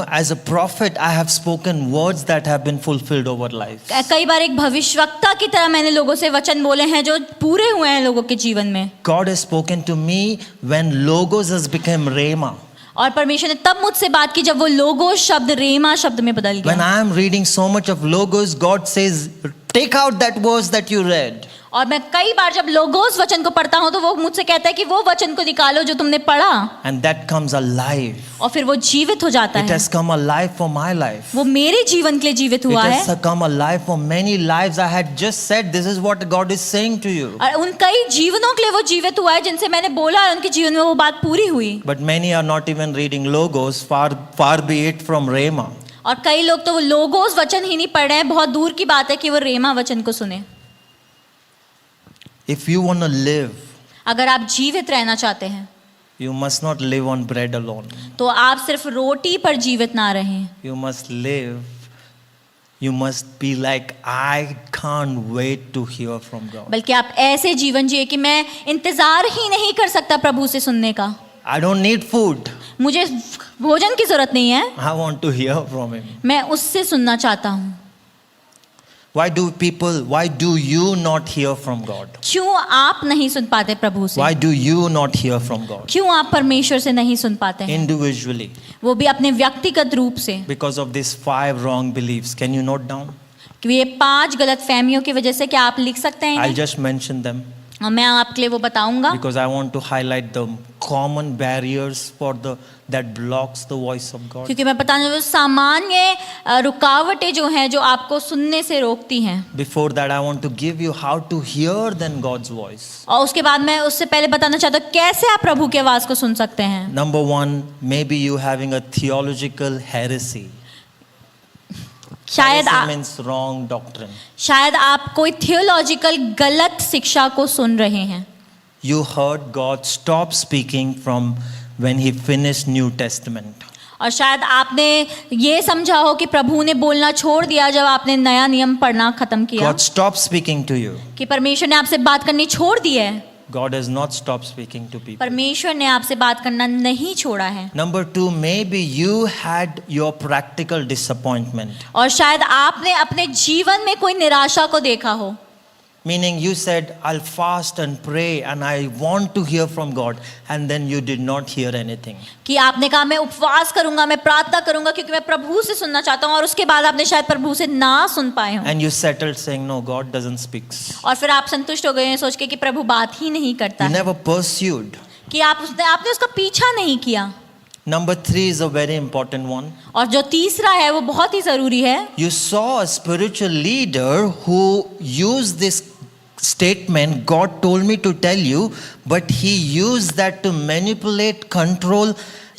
as a prophet, I have spoken words that have been fulfilled over life. कई बार एक भविष्यवक्ता की तरह मैंने लोगों से वचन बोले हैं जो पूरे हुए हैं लोगों के जीवन में। God has spoken to me when logos has become Rhema. और परमेश्वर ने तब मुझसे बात की जब वो लोगो शब्द रेमा शब्द में बदल When गया। I am reading so much of logos, God says, take out that verse that you read. और मैं कई बार जब लोगोस वचन को पढ़ता हूँ तो वो मुझसे कहता है कि वो वचन को निकालो जो तुमने पढ़ा, And that comes alive. और फिर वो जीवित हो जाता It है। has come alive for my life. वो मेरे जीवन के लिए जीवित It हुआ has है। come alive for many lives. I had just said this is what God is saying to you. और उन कई जीवनों के लिए वो जीवित हुआ है जिनसे मैंने बोला और उनके जीवन में वो बात पूरी हुई। But many are not even reading logos, far be it from Rhema. और कई लोग तो वो लोगोस वचन ही नहीं पढ़ रहे हैं। बहुत दूर की बात है कि वो रेमा वचन को सुने। If you want to live, अगर आप जीवित रहना चाहते हैं, You must not live on bread alone. तो आप सिर्फ रोटी पर जीवित ना रहें, You must live. You must be like, I can't wait to hear from God. बल्कि आप ऐसे जीवन जिए कि मैं इंतजार ही नहीं कर सकता प्रभु से सुनने का। I don't need food. मुझे भोजन की जरूरत नहीं है, I want to hear from Him. मैं उससे सुनना चाहता हूँ। Why do you not hear from God? क्यों आप नहीं सुन पाते प्रभु से? Why do you not hear from God? क्यों आप परमेश्वर से नहीं सुन पाते हैं? Individually. वो भी अपने व्यक्तिगत रूप से। Because of these 5 wrong beliefs. Can you note down? कि ये 5 गलत फहमियों की वजह से क्या आप लिख सकते हैं? I'll just mention them. और मैं आपके लिए वो बताऊंगा, Because I want to highlight the common barriers that blocks the voice of God. क्योंकि मैं बताने वो सामान्य रुकावटें जो हैं जो आपको सुनने से रोकती हैं। Before that, I want to give you how to hear then God's voice. और उसके बाद मैं उससे पहले बताना चाहता हूँ कैसे आप प्रभु की आवाज को सुन सकते हैं। Number 1, maybe you having a theological heresy. शायद Heresy means wrong doctrine. शायद आप कोई थियोलॉजिकल गलत शिक्षा को सुन रहे हैं। You heard God stop speaking from when He finished New Testament. और शायद आपने ये समझा हो कि प्रभु ने बोलना छोड़ दिया जब आपने नया नियम पढ़ना खत्म किया। God stopped speaking to you. कि परमेश्वर ने आपसे बात करनी छोड़ दी है। God has not stopped speaking to people. परमेश्वर ने आपसे बात करना नहीं छोड़ा है। Number 2, maybe you had your practical disappointment. और शायद आपने अपने जीवन में कोई निराशा को देखा हो। Meaning you said, I'll fast and pray and I want to hear from God, and then you did not hear anything. कि आपने कहा मैं उपवास करूंगा, मैं प्रार्थना करूंगा क्योंकि मैं प्रभु से सुनना चाहता हूं, और उसके बाद आपने शायद प्रभु से ना सुन पाए हो। And you settled saying, no, God doesn't speak. और फिर आप संतुष्ट हो गए हैं सोच के कि प्रभु बात ही नहीं करता You है, never pursued. कि आपने उसका पीछा नहीं किया। Number 3 is a very important one. और जो तीसरा है वो बहुत ही जरूरी है। You saw a spiritual leader who used this statement, God told me to tell you, but he used that to manipulate, control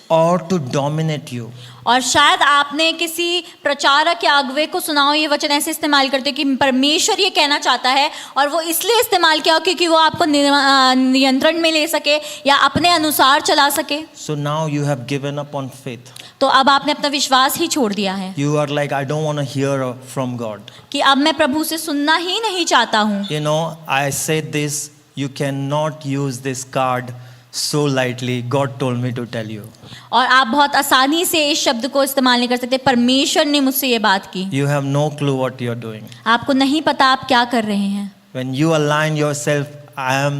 or to dominate you. और शायद आपने किसी प्रचारक या अगुवे को सुना हो ये वचन ऐसे इस्तेमाल करते कि परमेश्वर ये कहना चाहता है, और वो इसलिए इस्तेमाल किया हो क्योंकि वो आपको नियंत्रण में ले सके या अपने अनुसार चला सके। So now you have given up on faith. तो अब आपने अपना विश्वास ही छोड़ दिया है। You are like, I don't want to hear from God. कि अब मैं प्रभु से सुनना ही नहीं चाहता हूँ। You know, I said this, you cannot use this card so lightly. God told me to tell you. और आप बहुत आसानी से इस शब्द को इस्तेमाल नहीं कर सकते। परमेश्वर ने मुझसे ये बात की। You have no clue what you are doing. आपको नहीं पता आप क्या कर रहे हैं। When you align yourself, I am,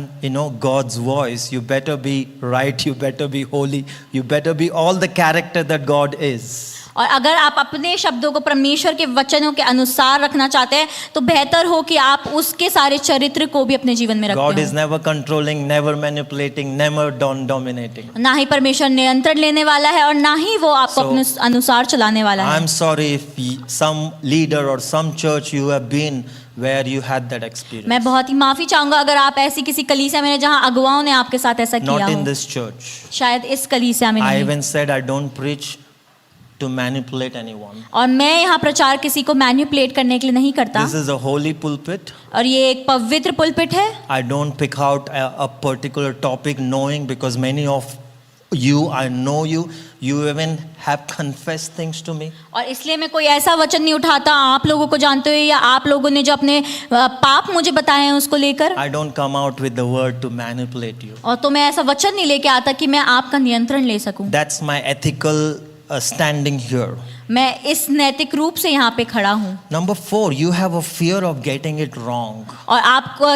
God's voice, you better be right, you better be holy, you better be all the character that God is. और अगर आप अपने शब्दों को परमेश्वर के वचनों के अनुसार रखना चाहते हैं तो बेहतर हो कि आप उसके सारे चरित्र को भी अपने जीवन में रखते God हो। is never controlling, never manipulating, never dominating. ना ही परमेश्वर नियंत्रण लेने वाला है और ना ही वो आपको So, अपने अनुसार चलाने वाला है। I'm sorry if some leader or some church you have been where you had that experience. मैं बहुत ही माफी चाहूंगा अगर आप ऐसी किसी कलीसिया में जहां अगुवाओं ने आपके साथ ऐसा किया Not in हो। this church. शायद इस कलीसिया में I नहीं। even said I don't preach to manipulate anyone. और मैं यहाँ प्रचार किसी को मैनिपुलेट करने के लिए नहीं करता। This is a holy pulpit. और ये एक पवित्र पुलपिट है। I don't pick out a particular topic knowing, because many of you, I know you even have confessed things to me. और इसलिए मैं कोई ऐसा वचन नहीं उठाता आप लोगों को जानते हुए या आप लोगों ने जो अपने पाप मुझे बताए हैं उसको लेकर। I don't come out with the word to manipulate you. और तो मैं ऐसा वचन नहीं लेके आता कि मैं आपका नियंत्रण ले सकूं। That's my ethical standing here. मैं इस नैतिक रूप से यहाँ पे खड़ा हूँ। Number 4, you have a fear of getting it wrong. और आपको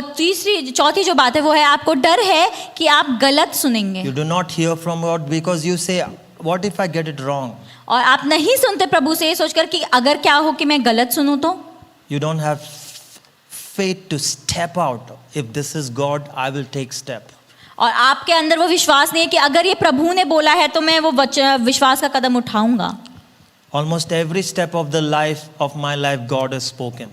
चौथी जो बात है वो है आपको डर है कि आप गलत सुनेंगे। You do not hear from God because you say, what if I get it wrong? और आप नहीं सुनते प्रभु से ये सोचकर कि अगर क्या हो कि मैं गलत सुनूं तो। You don't have faith to step out. If this is God, I will take step. और आपके अंदर वो विश्वास नहीं है कि अगर ये प्रभु ने बोला है तो मैं वो विश्वास का कदम उठाऊंगा। Almost every step of the life of my life, God has spoken.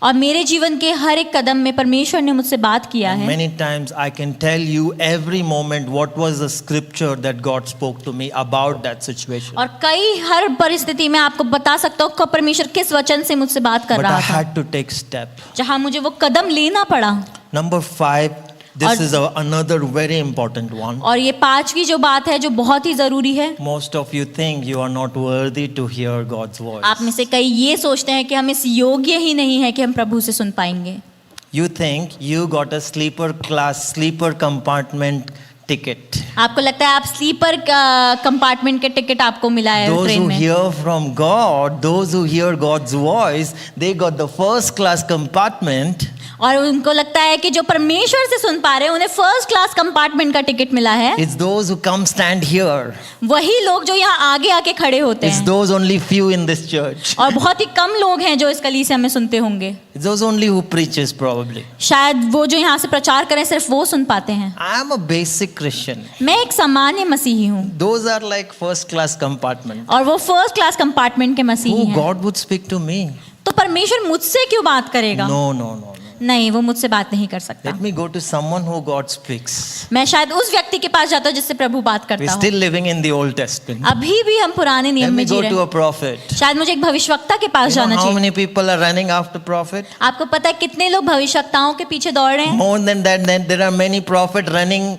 और मेरे जीवन के हर एक कदम में परमेश्वर ने मुझसे बात किया है। Many times I can tell you every moment what was the scripture that God spoke to me about that situation. और हर परिस्थिति में आपको बता सकता हूँ कब परमेश्वर किस वचन से मुझसे बात कर But रहा I था, had to take step. जहाँ मुझे वो कदम लेना पड़ा। Number 5, This is another very important one. और ये पांचवी जो बात है जो बहुत ही जरूरी है, Most of you think you are not worthy to hear God's voice. आप में से कई ये सोचते हैं कि हम इस योग्य ही नहीं है कि हम प्रभु से सुन पाएंगे। You think you got a sleeper compartment ticket. आपको लगता है आप स्लीपर कंपार्टमेंट के टिकट आपको मिला है Those ट्रेन who में। hear from God, those who hear God's voice, they got the first class compartment. और उनको लगता है कि जो परमेश्वर से सुन पा रहे हैं उन्हें फर्स्ट क्लास कंपार्टमेंट का टिकट मिला है। It's those who come stand here. वही लोग जो यहाँ आगे आके खड़े होते It's हैं, those only few in this church. और बहुत ही कम लोग हैं जो इस कलीसिया में सुनते होंगे। It's those only who preaches probably. शायद वो जो यहाँ से प्रचार करें सिर्फ वो सुन पाते हैं। I am a basic Christian. मैं एक सामान्य मसीही हूँ, Those are like first class compartment. और वो फर्स्ट क्लास कंपार्टमेंट के मसीही Who हैं। God would speak to me? तो परमेश्वर मुझसे क्यों बात करेगा? No. नहीं, वो मुझसे बात नहीं कर सकता। Let me go to someone who God speaks. मैं शायद उस व्यक्ति के पास जाता हूँ जिससे प्रभु बात We're करता हूँ। still living in the Old Testament. अभी भी हम पुराने Let नियम me में जी go रहे to हैं। a prophet. शायद मुझे एक भविष्यवक्ता के पास You know जाना how चाहिए। many people are running after prophet? आपको पता है कितने लोग भविष्यवक्ताओं के पीछे दौड़ रहे हैं? More than that, then there are many prophets running,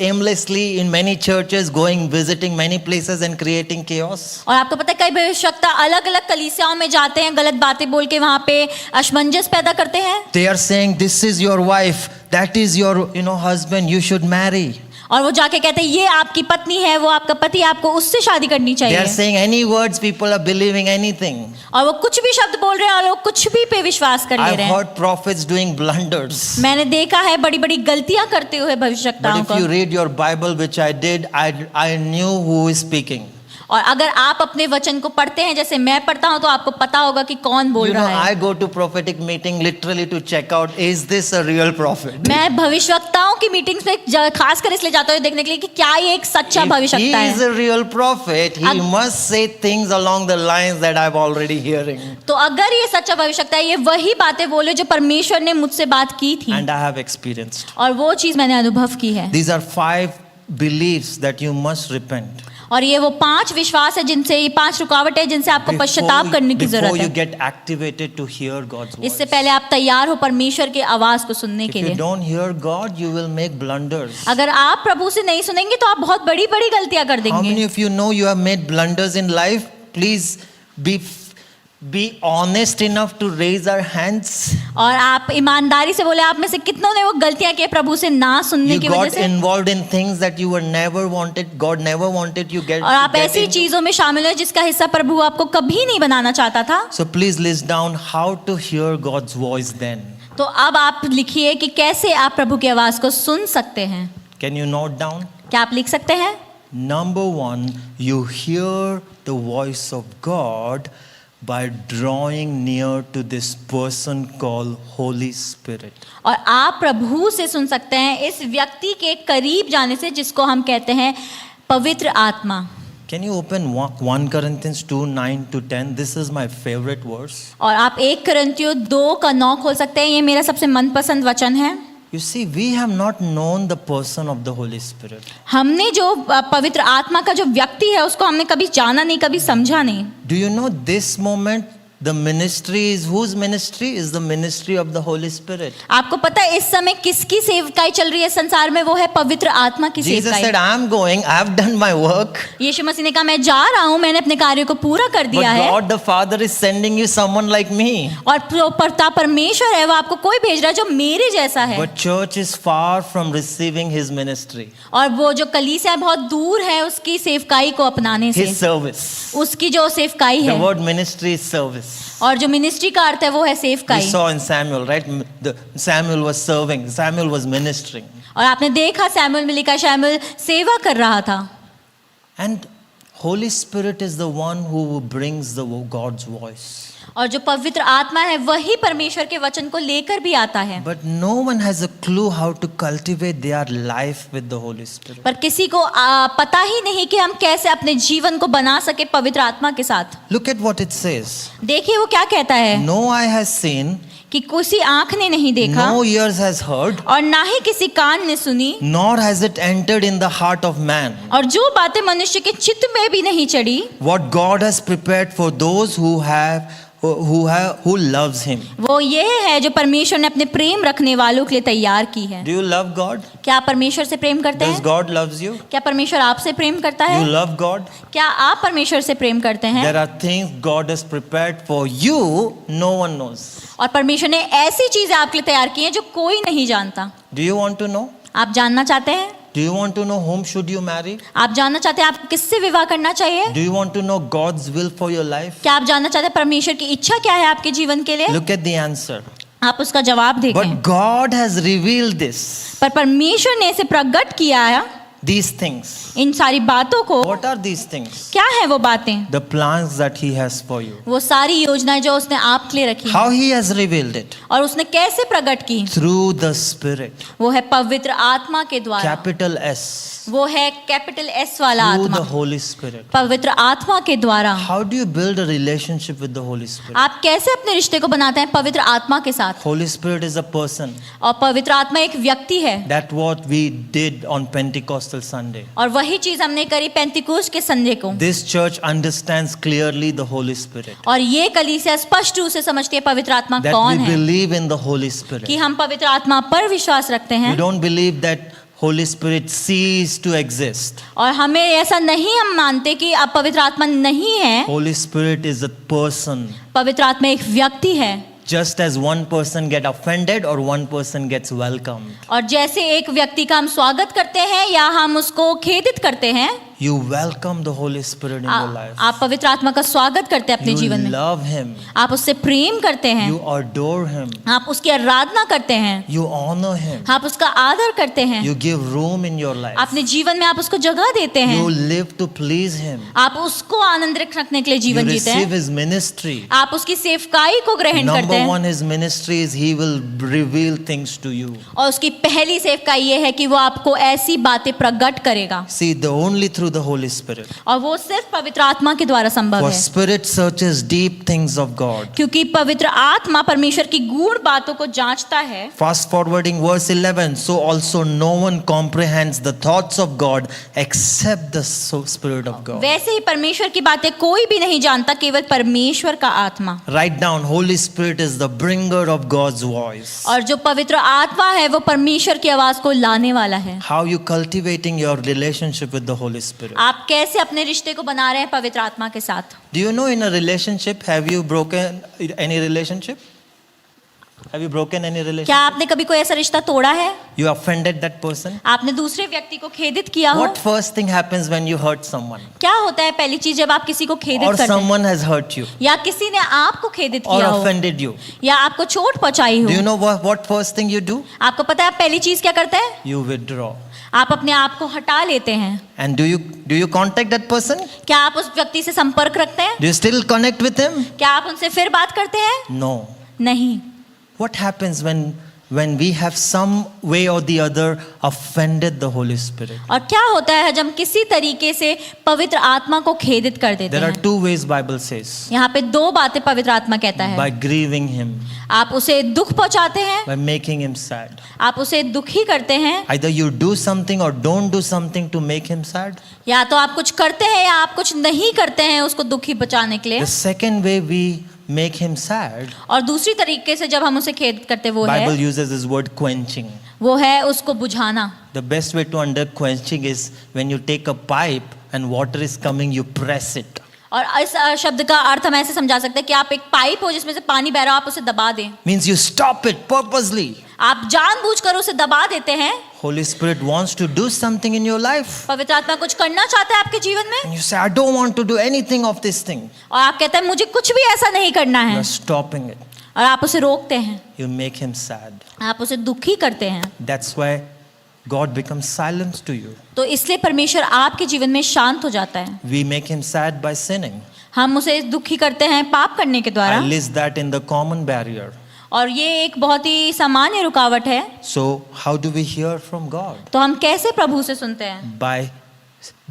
aimlessly in many churches, going, visiting many places and creating chaos. और आपको पता है कई भविष्यवक्ता अलग अलग कलीसियाओं में जाते हैं, गलत बातें बोल के वहाँ पे असमंजस पैदा करते हैं। They are saying, this is your wife, that is your, husband, you should marry. और वो जाके कहते हैं ये आपकी पत्नी है, वो आपका पति, आपको उससे शादी करनी They are चाहिए। saying any words, people are believing anything. और वो कुछ भी शब्द बोल रहे हैं और लोग कुछ भी पे विश्वास कर ले I've रहे हैं। heard prophets doing blunders. मैंने देखा है बड़ी बड़ी गलतियां करते हुए But भविष्यवक्ताओं if you को। read your Bible, which I did, I knew who is speaking. और अगर आप अपने वचन को पढ़ते हैं जैसे मैं पढ़ता हूं तो आपको पता होगा कि कौन बोल रहा है। I go to prophetic meeting literally to check out, is this a real prophet? मैं भविष्यवक्ताओं की मीटिंग्स में खास कर इसलिए जाता हूं देखने के लिए कि क्या ये एक सच्चा If he भविष्यवक्ता is है। a real prophet, he Ag- must say things along the lines that I'm already hearing. तो अगर ये सच्चा भविष्यवक्ता है, ये वही बातें बोले जो परमेश्वर ने मुझसे बात की थी, And I have experienced. और वो चीज मैंने अनुभव की है। These are 5 beliefs that you must repent. और ये वो 5 विश्वास है जिनसे, ये 5 रुकावट है जिनसे आपको पश्चाताप करने की Before जरूरत you है। get activated to hear God's voice. इससे पहले आप तैयार हो परमेश्वर की आवाज को सुनने If के you लिए। don't hear God, you will make blunders. अगर आप प्रभु से नहीं सुनेंगे तो आप बहुत बड़ी बड़ी गलतियां कर How देंगे। many of you know you have made blunders in life? Please be honest enough to raise our hands. और आप ईमानदारी से बोले, आप में से कितनों ने वो गलतियां की प्रभु से ना सुनने You की वजह got से, involved in things that you were never wanted. God never wanted you get. और आप get ऐसी into. चीजों में शामिल हुए जिसका हिस्सा प्रभु आपको कभी नहीं बनाना चाहता था। So please list down how to hear God's voice then. तो अब आप लिखिए कि कैसे आप प्रभु की आवाज को सुन सकते हैं। Can you note down? क्या आप लिख सकते हैं? Number 1, you hear the voice of God by drawing near to this person called Holy Spirit. और आप प्रभु से सुन सकते हैं इस व्यक्ति के करीब जाने से जिसको हम कहते हैं पवित्र आत्मा। Can you open 1 Corinthians 2:9-10? This is my favorite verse. और आप 1 कुरिन्थियों 2:9 खोल सकते हैं, ये मेरा सबसे मनपसंद वचन है। You see, we have not known the person of the Holy Spirit. हमने जो पवित्र आत्मा का जो व्यक्ति है उसको हमने कभी जाना नहीं, कभी समझा नहीं। Do you know this moment the ministry is, whose ministry is the ministry of the Holy Spirit? आपको पता है इस समय किसकी सेवकाई चल रही है संसार में? वो है पवित्र आत्मा की Jesus सेवकाई। said, I am going, I have done my work. यीशु मसीह ने कहा मैं जा रहा हूँ, मैंने अपने कार्यों को पूरा कर But दिया है। God the Father is sending you someone like me. और परमेश्वर है वो आपको कोई भेज रहा है जो मेरे जैसा है। But church is far from receiving his ministry, और वो जो कलीसिया है बहुत दूर है उसकी सेवकाई को अपनाने से। his service. उसकी जो सेवकाई The है, word ministry is service. और जो मिनिस्ट्री का अर्थ है वो है We सेवकाई। saw in Samuel, right? Samuel was serving, Samuel was ministering. और आपने देखा सैमुएल में लिखा सैमुएल सेवा कर रहा था। And Holy Spirit is the one who brings the God's voice. और जो पवित्र आत्मा है वही परमेश्वर के वचन को लेकर भी आता है। But no one has a clue how to cultivate their life with the Holy Spirit. पर किसी को पता ही नहीं कि हम कैसे अपने जीवन को बना सके पवित्र आत्मा के साथ। Look at what it says. देखिए वो क्या कहता है No eye has seen, कि किसी आंख ने नहीं देखा, no ears has heard, और ना ही किसी कान ने सुनी, nor has it entered in the heart of man, और जो बातें मनुष्य के चित्त में भी नहीं चढ़ी, what God has prepared for those who have who loves him. वो ये है जो परमेश्वर ने अपने प्रेम रखने वालों के लिए तैयार की है। Do you love God? क्या आप परमेश्वर से प्रेम करते Does हैं? God loves you? क्या परमेश्वर आपसे प्रेम करता You है? love God? क्या आप परमेश्वर से प्रेम करते हैं? There are things God has prepared for you, no one knows. और परमेश्वर ने ऐसी चीजें आपके लिए तैयार की हैं जो कोई नहीं जानता। Do you want to know? आप जानना चाहते हैं? Do you want to know whom should you marry? आप जानना चाहते हैं आपको किससे विवाह करना चाहिए? Do you want to know God's will for your life? क्या आप जानना चाहते हैं परमेश्वर की इच्छा क्या है आपके जीवन के लिए? Look at the answer. आप उसका जवाब देखें। But God has revealed this, पर परमेश्वर ने इसे प्रकट किया है, these things. इन सारी बातों को। What are these things? क्या है वो बातें? The plans that He has for you. वो सारी योजनाएं जो उसने आपके लिए रखी हैं। How He has revealed it? और उसने कैसे प्रकट की? Through the Spirit. वो है पवित्र आत्मा के द्वारा। Capital S. वो है कैपिटल एस वाला Through the आत्मा, Holy Spirit. पवित्र आत्मा के द्वारा। How do you build a relationship with the Holy Spirit? आप कैसे अपने रिश्ते को बनाते हैं पवित्र आत्मा के साथ? Holy Spirit is a person. और पवित्र आत्मा एक व्यक्ति है। That's what we did on Pentecostal Sunday. और वही चीज हमने करी पेंतिकुस्त के संडे को। This church understands clearly the Holy Spirit. और ये कलीसिया स्पष्ट रूप से समझती है पवित्र आत्मा That कौन we है, believe in the Holy कि Spirit. हम पवित्र आत्मा पर विश्वास रखते We हैं। don't believe that Holy Spirit ceased to exist. और हमें ऐसा नहीं हम मानते कि अब पवित्र आत्मा नहीं है। Holy Spirit is a person. पवित्र आत्मा एक व्यक्ति है। Just as one person get offended or one person gets welcomed. और जैसे एक व्यक्ति का हम स्वागत करते हैं या हम उसको खेदित करते हैं, You welcome the Holy Spirit in your life. आप पवित्र आत्मा का स्वागत करते हैं अपने You जीवन में। love Him. आप उससे प्रेम करते हैं, You adore Him. आप उसकी आराधना करते हैं, You honor Him. आप उसका आदर करते हैं, You give room in your life. अपने जीवन में आप उसको जगह देते हैं, You live to please Him. आप उसको आनंदित रखने के लिए You जीवन जीते receive हैं, His ministry. आप उसकी सेवकाई को ग्रहण करते Number हैं। one, His ministry is He will reveal things to you. और उसकी पहली सेवकाई ये है कि वो आपको ऐसी बातें प्रकट करेगा, See, only through the Holy Spirit. और वो सिर्फ पवित्र आत्मा के द्वारा संभव For है, Spirit searches deep things of God. क्योंकि पवित्र आत्मा परमेश्वर की गूढ़ बातों को जांचता है। Fast forwarding verse 11, so also no one comprehends the thoughts of God except the Spirit of God. वैसे ही परमेश्वर की बातें कोई भी नहीं जानता, केवल परमेश्वर का आत्मा। Write down, Holy Spirit is the bringer of God's voice. और जो पवित्र आत्मा है वो परमेश्वर की आवाज को लाने वाला है। How you cultivating your relationship with the Holy Spirit? आप कैसे अपने रिश्ते को बना रहे हैं पवित्र आत्मा के साथ? Do you know in a relationship, have you broken any relationship? Have you broken any क्या relationship? आपने कभी कोई ऐसा रिश्ता तोड़ा है? You offended that person? आपने दूसरे व्यक्ति को खेदित किया हो? What first thing happens when you hurt someone? क्या होता है पहली चीज जब आप किसी को Or खेदित करते हैं, someone has hurt you? या किसी ने आपको खेदित Or किया हो, offended you? या आपको चोट पहुंचाई Do you हो? know what first thing you do? आपको पता है आप पहली चीज क्या करते हैं? You withdraw. आप अपने आप को हटा लेते हैं। And do you contact that person? क्या आप उस व्यक्ति से संपर्क रखते हैं? Do you still connect with him? क्या आप उनसे फिर बात करते हैं? No. नहीं। What happens when we have some way or the other offended the Holy Spirit? और क्या होता है जब हम किसी तरीके से पवित्र आत्मा को खेदित कर देते There are हैं? two ways Bible says. यहाँ पे दो बातें पवित्र आत्मा कहता है। By grieving him, आप उसे दुख पहुंचाते हैं, by making him sad. आप उसे दुखी करते हैं, Either you do something or don't do something to make him sad. या तो आप कुछ करते हैं या आप कुछ नहीं करते हैं उसको दुखी बचाने के लिए। The second way we make him sad, और दूसरी तरीके से जब हम उसे खेदित करते वो Bible है uses this word quenching. वो है उसको बुझाना। The best way to under quenching is when you take a pipe and water is coming, you press it. और इस शब्द का अर्थ हम ऐसे समझा सकते हैं कि आप एक पाइप हो जिसमें से पानी बह रहा हो, आप उसे दबा दें। Means you stop it purposely. आप जानबूझकर उसे दबा देते हैं। Holy Spirit wants to do something in your life. पवित्र आत्मा कुछ करना चाहता है आपके जीवन में, And you say, I don't want to do anything of this thing. और आप कहते हैं मुझे कुछ भी ऐसा नहीं करना You है, are stopping it. और आप उसे रोकते हैं, You make him sad. आप उसे दुखी करते हैं। That's why God becomes silent to you. तो इसलिए परमेश्वर आपके जीवन में शांत हो जाता है। We make him sad by sinning. हम उसे दुखी करते हैं पाप करने के I द्वारा, list that in the common barrier. और ये एक बहुत ही सामान्य रुकावट है। So how do we hear from God? तो हम कैसे प्रभु से सुनते हैं? By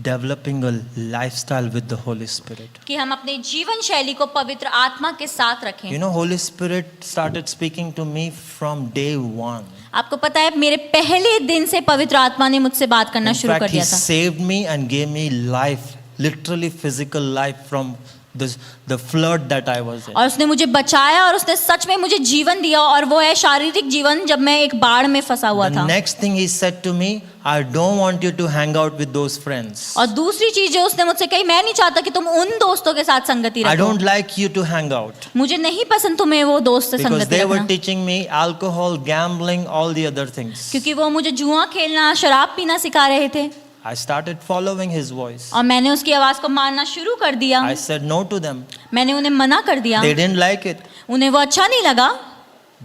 developing a lifestyle with the Holy Spirit. कि हम अपने जीवन शैली को पवित्र आत्मा के साथ रखें। You know, Holy Spirit started speaking to me from day one. आपको पता है मेरे पहले दिन से पवित्र आत्मा ने मुझसे बात करना In शुरू fact, कर He दिया था। saved me and gave me life, literally physical life from the flood that I was in. और उसने मुझे बचाया और उसने सच में मुझे जीवन दिया, और वो है शारीरिक जीवन जब मैं एक बाढ़ में फंसा हुआ The था। next thing he said to me, I don't want you to hang out with those friends. और दूसरी चीज जो उसने मुझसे कही, मैं नहीं चाहता कि तुम उन दोस्तों के साथ संगति I रखो। don't like you to hang out. मुझे नहीं पसंद तुम्हें वो दोस्त से Because संगति they were रखना, teaching me alcohol, gambling, all the other things. क्योंकि वो मुझे जुआ खेलना, शराब पीना सिखा रहे थे। I started following his voice. और मैंने उसकी आवाज को मानना शुरू कर दिया। I said no to them. मैंने उन्हें मना कर दिया। They didn't like it. उन्हें वो अच्छा नहीं लगा।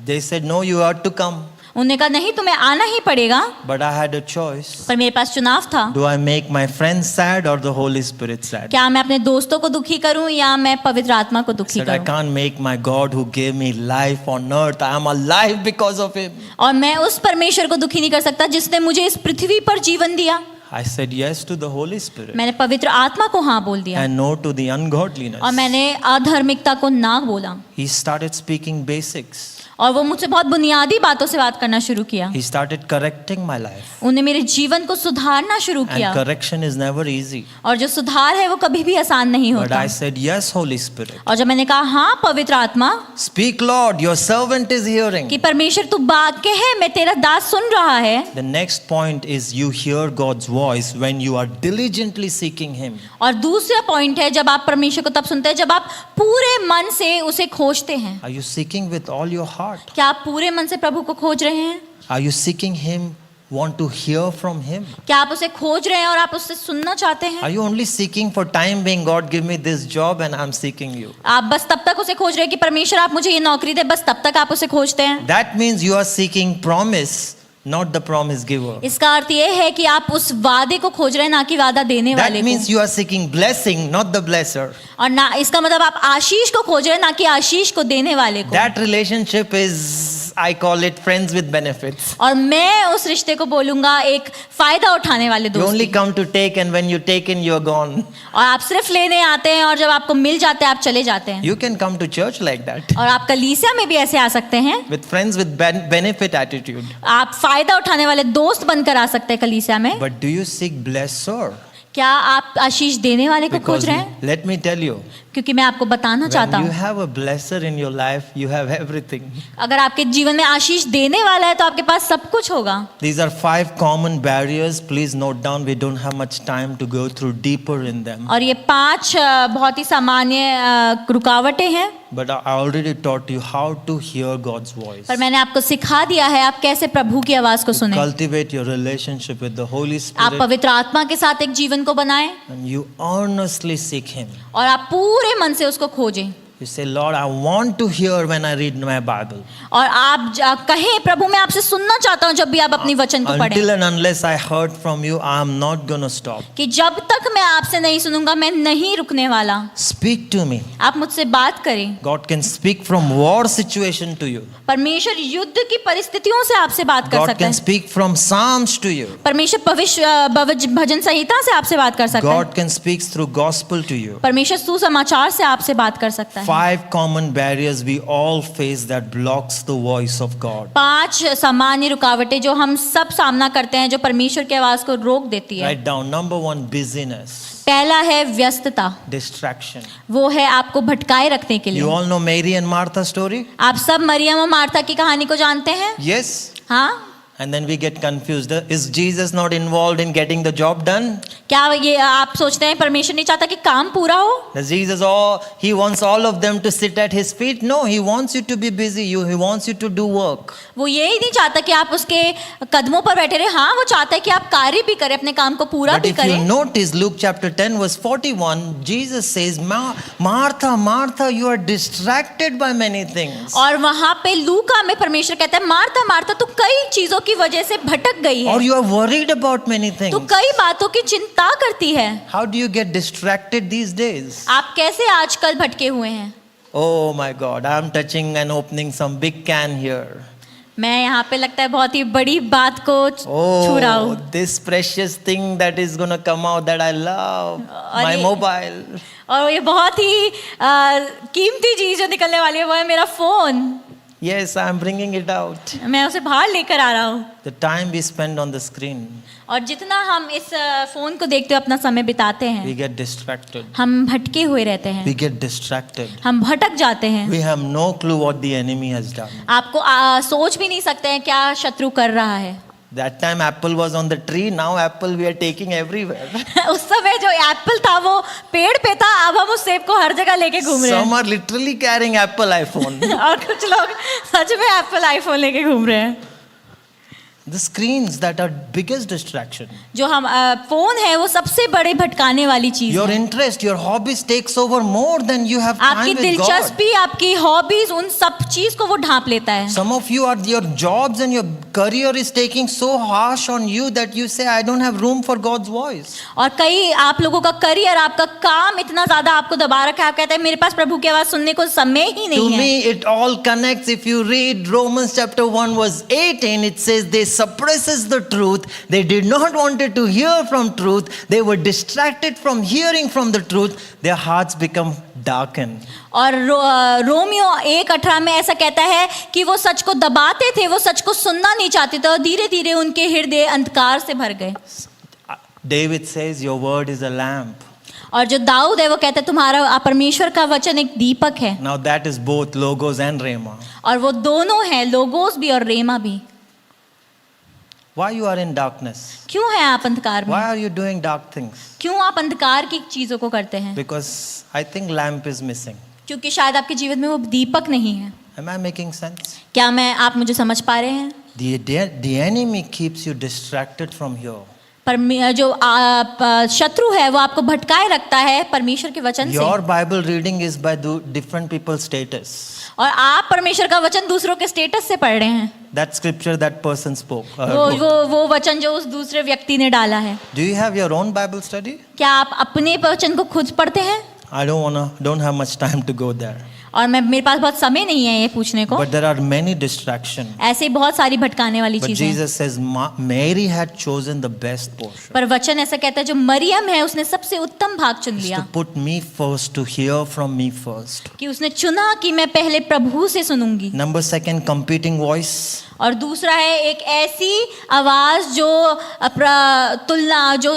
They said no, you have to come. उन्हें कहा नहीं, तुम्हें आना ही पड़ेगा। But I had a choice. पर मेरे पास चुनाव था। Do I make my friends sad or the Holy Spirit sad? क्या मैं अपने दोस्तों को दुखी करूं या मैं पवित्र आत्मा को दुखी Said I करूं? can't make my God who gave me life on earth. I am alive because of him. और मैं उस परमेश्वर को दुखी नहीं कर सकता जिसने मुझे इस पृथ्वी पर जीवन दिया। I said yes to the Holy Spirit मैंने पवित्र आत्मा को हाँ बोल दिया and no to the और ungodliness. मैंने अधर्मिकता को ना बोला। He started speaking basics. और वो मुझसे बहुत बुनियादी बातों से बात करना शुरू किया। He started correcting my life. उन्हें मेरे जीवन को सुधारना शुरू And किया। correction is never easy. और जो सुधार है वो कभी भी आसान नहीं But होता। I said yes, Holy Spirit. और जब मैंने कहा हाँ पवित्र आत्मा, Speak, Lord, your servant is hearing. कि परमेश्वर तू बात कहे, मैं तेरा दास सुन रहा है। The next point is you hear God's voice when you are diligently seeking him. और दूसरा पॉइंट है जब आप परमेश्वर को तब सुनते हैं जब आप पूरे मन से उसे खोजते हैं। Are you seeking with all your heart? क्या आप पूरे मन से प्रभु को खोज रहे हैं? Are you seeking him, want to hear from him? क्या आप उसे खोज रहे हैं और आप उससे सुनना चाहते हैं? Are you only seeking for time being, God give me this job and I'm seeking you? आप बस तब तक उसे खोज रहे हैं कि परमेश्वर आप मुझे ये नौकरी दे, बस तब तक आप उसे खोजते हैं। That means you are seeking promise, not the promise giver. इसका अर्थ ये है कि आप उस वादे को खोज रहे हैं, ना कि वादा देने वाले That means को। you are seeking blessing, not the blesser. और ना इसका मतलब आप आशीष को खोज रहे हैं, ना कि आशीष को देने वाले को। That relationship is, I call it friends with benefits. और मैं उस रिश्ते को बोलूंगा एक फायदा उठाने वाले You only दोस्ती। come to take and when you take in, you're gone. और आप सिर्फ लेने आते हैं और जब आपको मिल जाते हैं आप चले जाते हैं। You can come to church like that और आप कलीसिया में भी ऐसे आ सकते हैं। with friends with benefit attitude. आप फायदा उठाने वाले दोस्त बनकर आ सकते हैं कलीसिया में। But do you seek blesser? क्या आप आशीष देने वाले को खोज Because रहे हैं? let me tell you, क्योंकि मैं आपको बताना चाहता when you हूँ, have a blesser in your life, you have everything. अगर आपके जीवन में आशीष देने वाला है तो आपके पास सब कुछ होगा। These are 5 common barriers. Please note down. We don't have much time to go through deeper in them. और ये 5 बहुत ही सामान्य रुकावटें हैं, But I already taught you how to hear God's voice. पर मैंने आपको सिखा दिया है आप कैसे प्रभु की आवाज को सुने। Cultivate your relationship with the Holy आप Spirit पवित्र आत्मा के साथ एक जीवन को बनाएं and you earnestly seek Him. और आप पूरे मन से उसको खोजें। You say, Lord, I want to hear when I read my Bible. और आप कहें प्रभु मैं आपसे सुनना चाहता हूँ जब भी आप अपनी वचन को Until पढ़ें, and unless I heard from you, I am not going to stop. कि जब तक मैं आपसे नहीं सुनूंगा मैं नहीं रुकने वाला। Speak to me. आप मुझसे बात करें। God can speak from war situation to you. परमेश्वर युद्ध की परिस्थितियों से आपसे बात कर God सकता can है। speak from Psalms to you. परमेश्वर भजन संहिता से आपसे बात कर सकता है। God can speak through gospel to you. परमेश्वर सुसमाचार से आपसे बात कर सकता है। 5 common barriers we all face that blocks the voice of God. 5 सामान्य रुकावटें जो हम सब सामना करते हैं जो परमेश्वर की आवाज को रोक देती है। Write down. Number 1, busyness, पहला है व्यस्तता, distraction. वो है आपको भटकाए रखने के You लिए। all know Mary and Martha story? आप सब मरियम और मार्था की कहानी को जानते हैं? Yes. हाँ। And then we get confused. Is Jesus not involved in getting the job done? क्या ये आप सोचते हैं परमेश्वर नहीं चाहता कि काम पूरा हो? Does Jesus, he wants all of them to sit at his feet? No, he wants you to be busy. He wants you to do work. वो यही नहीं चाहता कि आप उसके कदमों पर बैठे रहे। हाँ, वो चाहता है कि आप कार्य भी करें, अपने काम को पूरा But भी if you करें। notice Luke chapter 10 verse 41, Jesus says, Martha, Martha, you are distracted by many things. और वहां पे लूका में परमेश्वर कहता है मार्था मार्था तू कई चीजों की वजह से भटक गई Or है, you are worried about many things. तू कई बातों की चिंता करती है। How do you get distracted these days? आप कैसे आजकल भटके हुए हैं? Oh my God, I am touching and opening some big can here. मैं यहाँ पे लगता है बहुत ही बड़ी बात को छू रहा Oh, हूँ। this precious thing that is gonna come out that I love, my ये- mobile. और ये बहुत ही कीमती चीज जो निकलने वाली है वो है मेरा phone. Yes, I am bringing it out. मैं उसे बाहर लेकर आ रहा हूँ। The time we spend on the screen, और जितना हम इस फोन को देखते हुए अपना समय बिताते we हैं, get distracted. हम भटके हुए रहते We हैं, get distracted. हम भटक जाते हैं। We have no clue what the enemy has done. आपको सोच भी नहीं सकते हैं क्या शत्रु कर रहा है। That time apple was on the tree, now apple we are taking everywhere. उस समय जो एप्पल था वो पेड़ पे था, अब हम उस सेब को हर जगह लेके घूम रहे Some are literally carrying apple iPhone. हैं। और कुछ लोग सच में एप्पल आईफोन लेके घूम रहे हैं। The screens that are biggest distraction. जो हम फोन है वो सबसे बड़े भटकाने वाली चीज Your है। interest, your hobbies takes over more than you have time आपकी with God. दिलचस्पी, आपकी हॉबीज, उन सब चीज को वो ढांप लेता है। Some of you are your jobs and your career is taking so harsh on you that you say I don't have room for God's voice. और कई आप लोगों का करियर, आपका काम इतना ज्यादा आपको दबा रखा है, आप कहते हैं मेरे पास प्रभु की आवाज सुनने को समय ही To नहीं है। me it all connects. If you read Romans chapter 1 verse 18, it says they suppresses the truth. They did not wanted to hear from truth. They were distracted from hearing from the truth. Their hearts become darkened. और Romeo 1:18 में ऐसा कहता है कि वो सच को दबाते थे, वो सच को सुनना नहीं चाहते थे और धीरे धीरे उनके हृदय अंधकार से भर गए। David says your word is a lamp. और जो दाऊद है वो कहता है तुम्हारा परमेश्वर का वचन एक दीपक है। Now that is both logos and rhema. और वो दोनों है, लोगोस भी और रेमा भी। Why you are in darkness? क्यों है आप अंधकार में? Why are you doing dark things? क्यों आप अंधकार की चीजों को करते हैं? Because I think lamp is missing. क्योंकि शायद आपके जीवन में वो दीपक नहीं है। Am I making sense? क्या आप मुझे समझ पा रहे हैं? The enemy keeps you distracted from here. पर जो शत्रु है वो आपको भटकाए रखता है परमेश्वर के वचन से। Your Bible reading is by different people's status. और आप परमेश्वर का वचन दूसरों के स्टेटस से पढ़ रहे हैं। That scripture that person spoke. वो वचन जो उस दूसरे व्यक्ति ने डाला है। Do you have your own Bible study? क्या आप अपने वचन को खुद पढ़ते हैं? I don't have much time to go there. और मेरे पास बहुत समय नहीं है ये पूछने को। But there are many distractions. ऐसे बहुत सारी भटकाने वाली But चीजें। Jesus says Mary had chosen the best portion. पर वचन ऐसा कहता है जो मरियम है उसने सबसे उत्तम भाग चुन To लिया। put me first, to hear from me first. कि उसने चुना कि मैं पहले प्रभु से सुनूंगी। Number second, competing voice. और दूसरा है एक ऐसी आवाज जो तुलना जो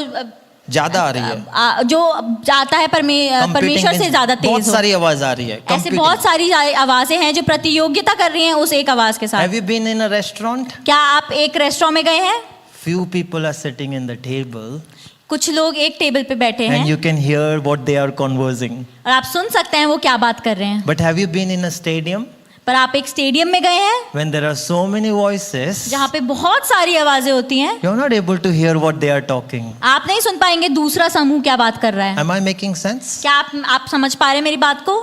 ज्यादा आ रही है, जो जाता है परमेश्वर से ज्यादा तेज बहुत हो। सारी आवाज आ रही है। ऐसे बहुत सारी आवाजें हैं जो प्रतियोगिता कर रही हैं उस एक आवाज के साथ। Have you been in a restaurant? क्या आप एक रेस्टोरेंट में गए हैं? Few people are sitting in the table कुछ लोग एक टेबल पे बैठे and हैं you can hear what they are conversing. और आप सुन सकते हैं वो क्या बात कर रहे हैं। But have you been in a stadium पर आप एक स्टेडियम में गए हैं when there are so many voices? जहाँ पे बहुत सारी आवाजें होती हैं, You're not able to hear what they are talking. आप नहीं सुन पाएंगे दूसरा समूह क्या बात कर रहा है। Am I making sense? क्या आप समझ पा रहे हैं मेरी बात को?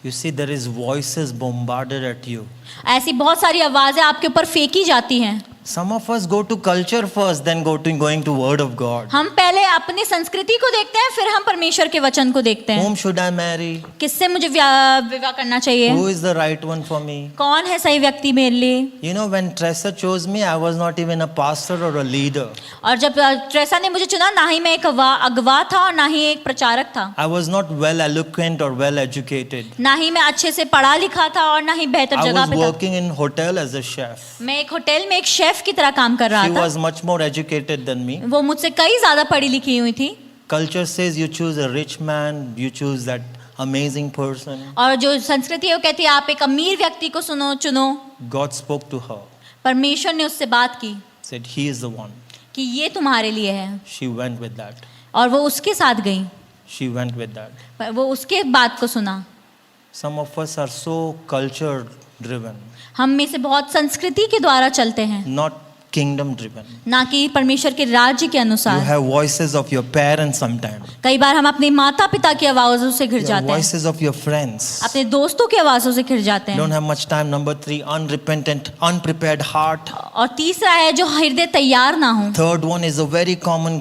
You see, there is voices bombarded at you. ऐसी बहुत सारी आवाजें आपके ऊपर फेंकी जाती हैं। Some of us go to culture first, then going to Word of God. हम पहले अपनी संस्कृति को देखते हैं, फिर हम परमेश्वर के वचन को देखते हैं। Whom should I marry? किससे मुझे विवाह करना चाहिए? Who is the right one for me? कौन है सही व्यक्ति मेरे लिए? You know, when Tressa chose me, I was not even a pastor or a leader. और जब ट्रेसा ने मुझे चुना, ना ही मैं एक अगवा था और ना ही एक प्रचारक था। I was not well eloquent or well educated. ना ही मैं अच्छे से पढ़ा लिखा था और ना ही बेहतर I जगह was पे था। working in hotel as a chef. मैं एक होटल में एक शेफ की तरह काम कर रहा She था। was much more educated than me. वो मुझसे कई ज्यादा पढ़ी लिखी हुई थी। Culture says you choose a rich man, you choose that amazing person. और जो संस्कृति है वो कहती है आप एक अमीर व्यक्ति को चुनो। God spoke to her, परमेश्वर ने उससे बात की said he is the one. कि ये तुम्हारे लिए है, She went with that. और वो उसके साथ गई। She went with that. वो उसके बात को सुना। Some of us are so culture driven, हम में से बहुत संस्कृति के द्वारा चलते हैं, not kingdom driven. ना कि परमेश्वर के राज्य के You अनुसार। have voices of your parents sometimes, कई बार हम अपने माता पिता की आवाज़ों से घिर you have जाते हैं, voices of your friends. अपने दोस्तों की आवाज़ों से घिर जाते Don't हैं। have much time. Number 3, unrepentant, unprepared heart. और तीसरा है जो हृदय तैयार ना हो। Third one is a very common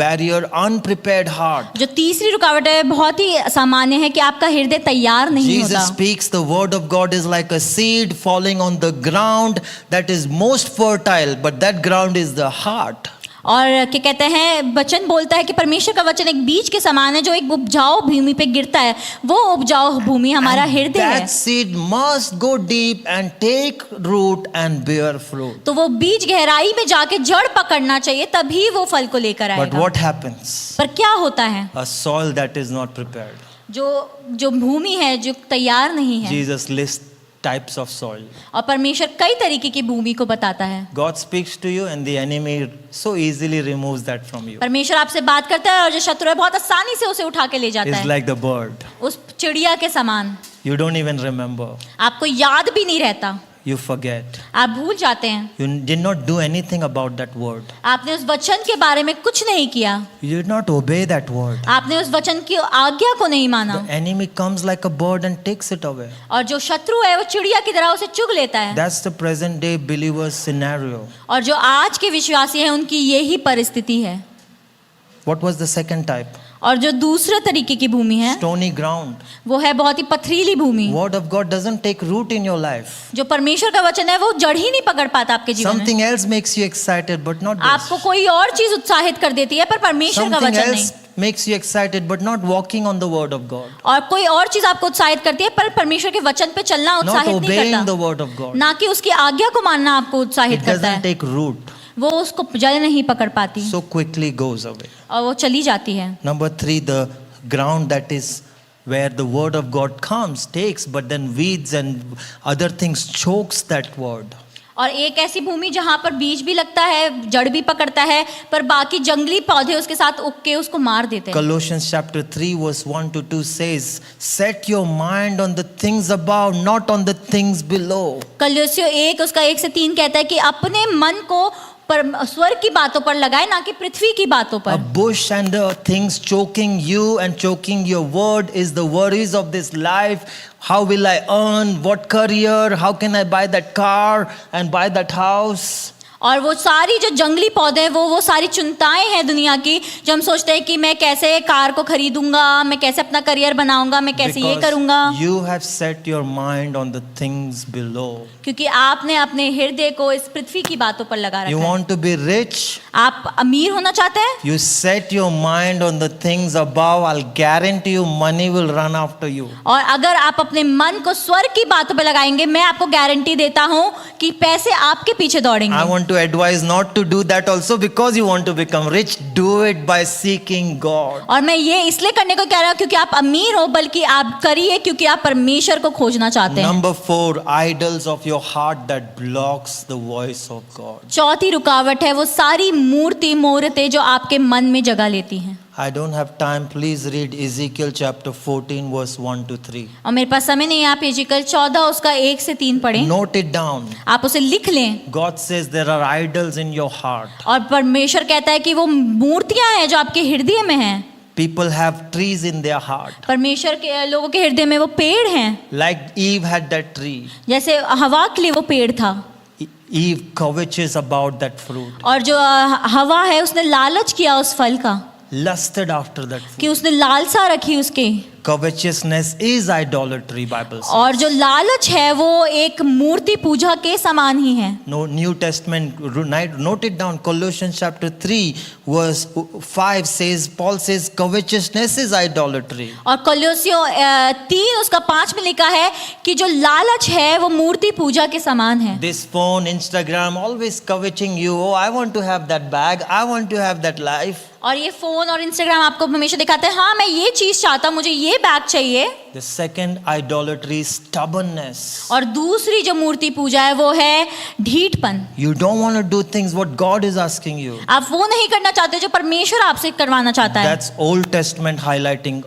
barrier, unprepared heart. जो तीसरी रुकावट है बहुत ही सामान्य है कि आपका हृदय तैयार नहीं Jesus होता। speaks, the word of God is like a seed falling on the ground that is most fertile, but that ground is the heart. और क्या कहते हैं, वचन बोलता है कि परमेश्वर का वचन एक बीज के समान है जो एक उपजाऊ भूमि पे गिरता है। वो उपजाऊ भूमि हमारा हृदय है। That seed must go deep and take root and bear fruit. तो वो बीज गहराई में जाके जड़ पकड़ना चाहिए, तभी वो फल को लेकर But आएगा। what happens? पर क्या होता है? A soil that is not prepared. जो भूमि है जो तैयार नहीं है। Jesus lists types of soil. और परमेश्वर कई तरीके की भूमि को बताता है। God speaks to you and the enemy so easily removes that from you. परमेश्वर आपसे बात करता है और जो शत्रु है बहुत आसानी से उसे उठा के ले जाता It's है, like the bird. उस चिड़िया के समान। You don't even remember. आपको याद भी नहीं रहता, You forget. आप भूल जाते हैं। You did not do anything about that word. आपने उस वचन के बारे में कुछ नहीं किया, You did not obey that word. आपने उस वचन की आज्ञा को नहीं माना। The enemy comes like a bird and takes it away. और जो शत्रु है वो चिड़िया की तरह उसे चुग लेता है। That's the present day believer's scenario. और जो आज के विश्वासी हैं उनकी यही परिस्थिति है। What was the second type? और जो दूसरे तरीके की भूमि है Stony ground. वो है बहुत ही पथरीली भूमि। Word of God doesn't take root in your life. जो परमेश्वर का वचन है वो जड़ ही नहीं पकड़ पाता आपके जीवन में। Something else makes you excited, but not this. आपको कोई और चीज उत्साहित कर देती है पर परमेश्वर का Something वचन नहीं। else makes you excited, but not walking on the word of God. और कोई और चीज आपको उत्साहित करती है पर परमेश्वर के वचन पे चलना Not उत्साहित नहीं obeying करता। the word of God. ना कि उसकी आज्ञा को मानना आपको उत्साहित It करता doesn't है, take root. वो उसको जड़ नहीं पकड़ पाती So quickly goes away. और वो चली जाती है। Number 3, the ground that is where the word of God comes, takes, but then weeds and other things chokes that word. और एक ऐसी भूमि जहाँ पर बीज भी लगता है, जड़ भी पकड़ता है, पर बाकी जंगली पौधे उसके साथ उग के उसको मार देते हैं। Colossians chapter 3 verse 1 to 2 says, set your mind on the things above, not on the things below. कलोसियों 1 उसका 1 से 3 कहता है कि अपने मन को पर स्वर्ग की बातों पर लगाए, ना कि पृथ्वी की बातों A पर। bush and the things choking you and choking your word is the worries of this life. How will I earn? What career? How can I buy that car and buy that house? और वो सारी जो जंगली पौधे हैं वो सारी चिंताएं हैं दुनिया की, जो हम सोचते हैं कि मैं कैसे कार को खरीदूंगा, मैं कैसे अपना करियर बनाऊंगा, मैं कैसे ये करूंगा। You have set your mind on the things below. क्योंकि आपने अपने हृदय को इस पृथ्वी की बातों पर लगा You रखा है। want to be rich? आप अमीर होना चाहते हैं? You set your mind on the things above. I'll guarantee you money will run after you. और अगर आप अपने मन को स्वर्ग की बातों पर लगाएंगे, मैं आपको गारंटी देता हूं कि पैसे आपके पीछे दौड़ेंगे। I want to advise not to do that also because you want to become rich. Do it by seeking God. और मैं ये इसलिए करने को कह रहा हूं क्योंकि आप अमीर हो, बल्कि आप करिए क्योंकि आप परमेश्वर को खोजना चाहते हैं। Number 4, idols of your heart that blocks the voice of God. चौथी रुकावट है वो सारी मूर्ति मूर्तें जो आपके मन में जगह लेती हैं। I don't have time. Please read Ezekiel chapter 14 verse 1 to 3. और मेरे पास समय नहीं है, आप एजिकल 14 उसका 1 से 3 पढ़ें। Note it down. आप उसे लिख लें। God says there are idols in your heart. और परमेश्वर कहता है कि वो मूर्तियां हैं जो आपके हृदय में हैं। People have trees in their heart. परमेश्वर के लोगों के हृदय में वो पेड़ हैं, Like Eve had that tree. जैसे हवा के लिए वो पेड़ था। Eve covetous about that fruit. और जो हवा है उसने लालच किया उस फल का, Lusted after that fruit. कि उसने लालसा रखी उसके। Covetousness is idolatry, Bible says. और जो लालच है वो एक मूर्ति पूजा के समान ही है। No, New Testament, note it down. Colossians chapter 3 verse 5 says, Paul says, covetousness is idolatry. और कलोसियों 3 उसका 5 में लिखा है कि जो लालच है वो मूर्ति पूजा के समान है। This phone, Instagram, always coveting you. Oh, I want to have that bag. I want to have that life. और ये फोन और इंस्टाग्राम आपको हमेशा दिखाते हैं, हाँ मैं ये चीज चाहता हूँ, मुझे ये बैग चाहिए। The second idolatry is stubbornness. और दूसरी जो मूर्ति पूजा है वो है ढीठपन। You don't want to do things what God is asking you. आप वो नहीं करना चाहते जो परमेश्वर आपसे करवाना चाहता है। That's Old Testament highlighting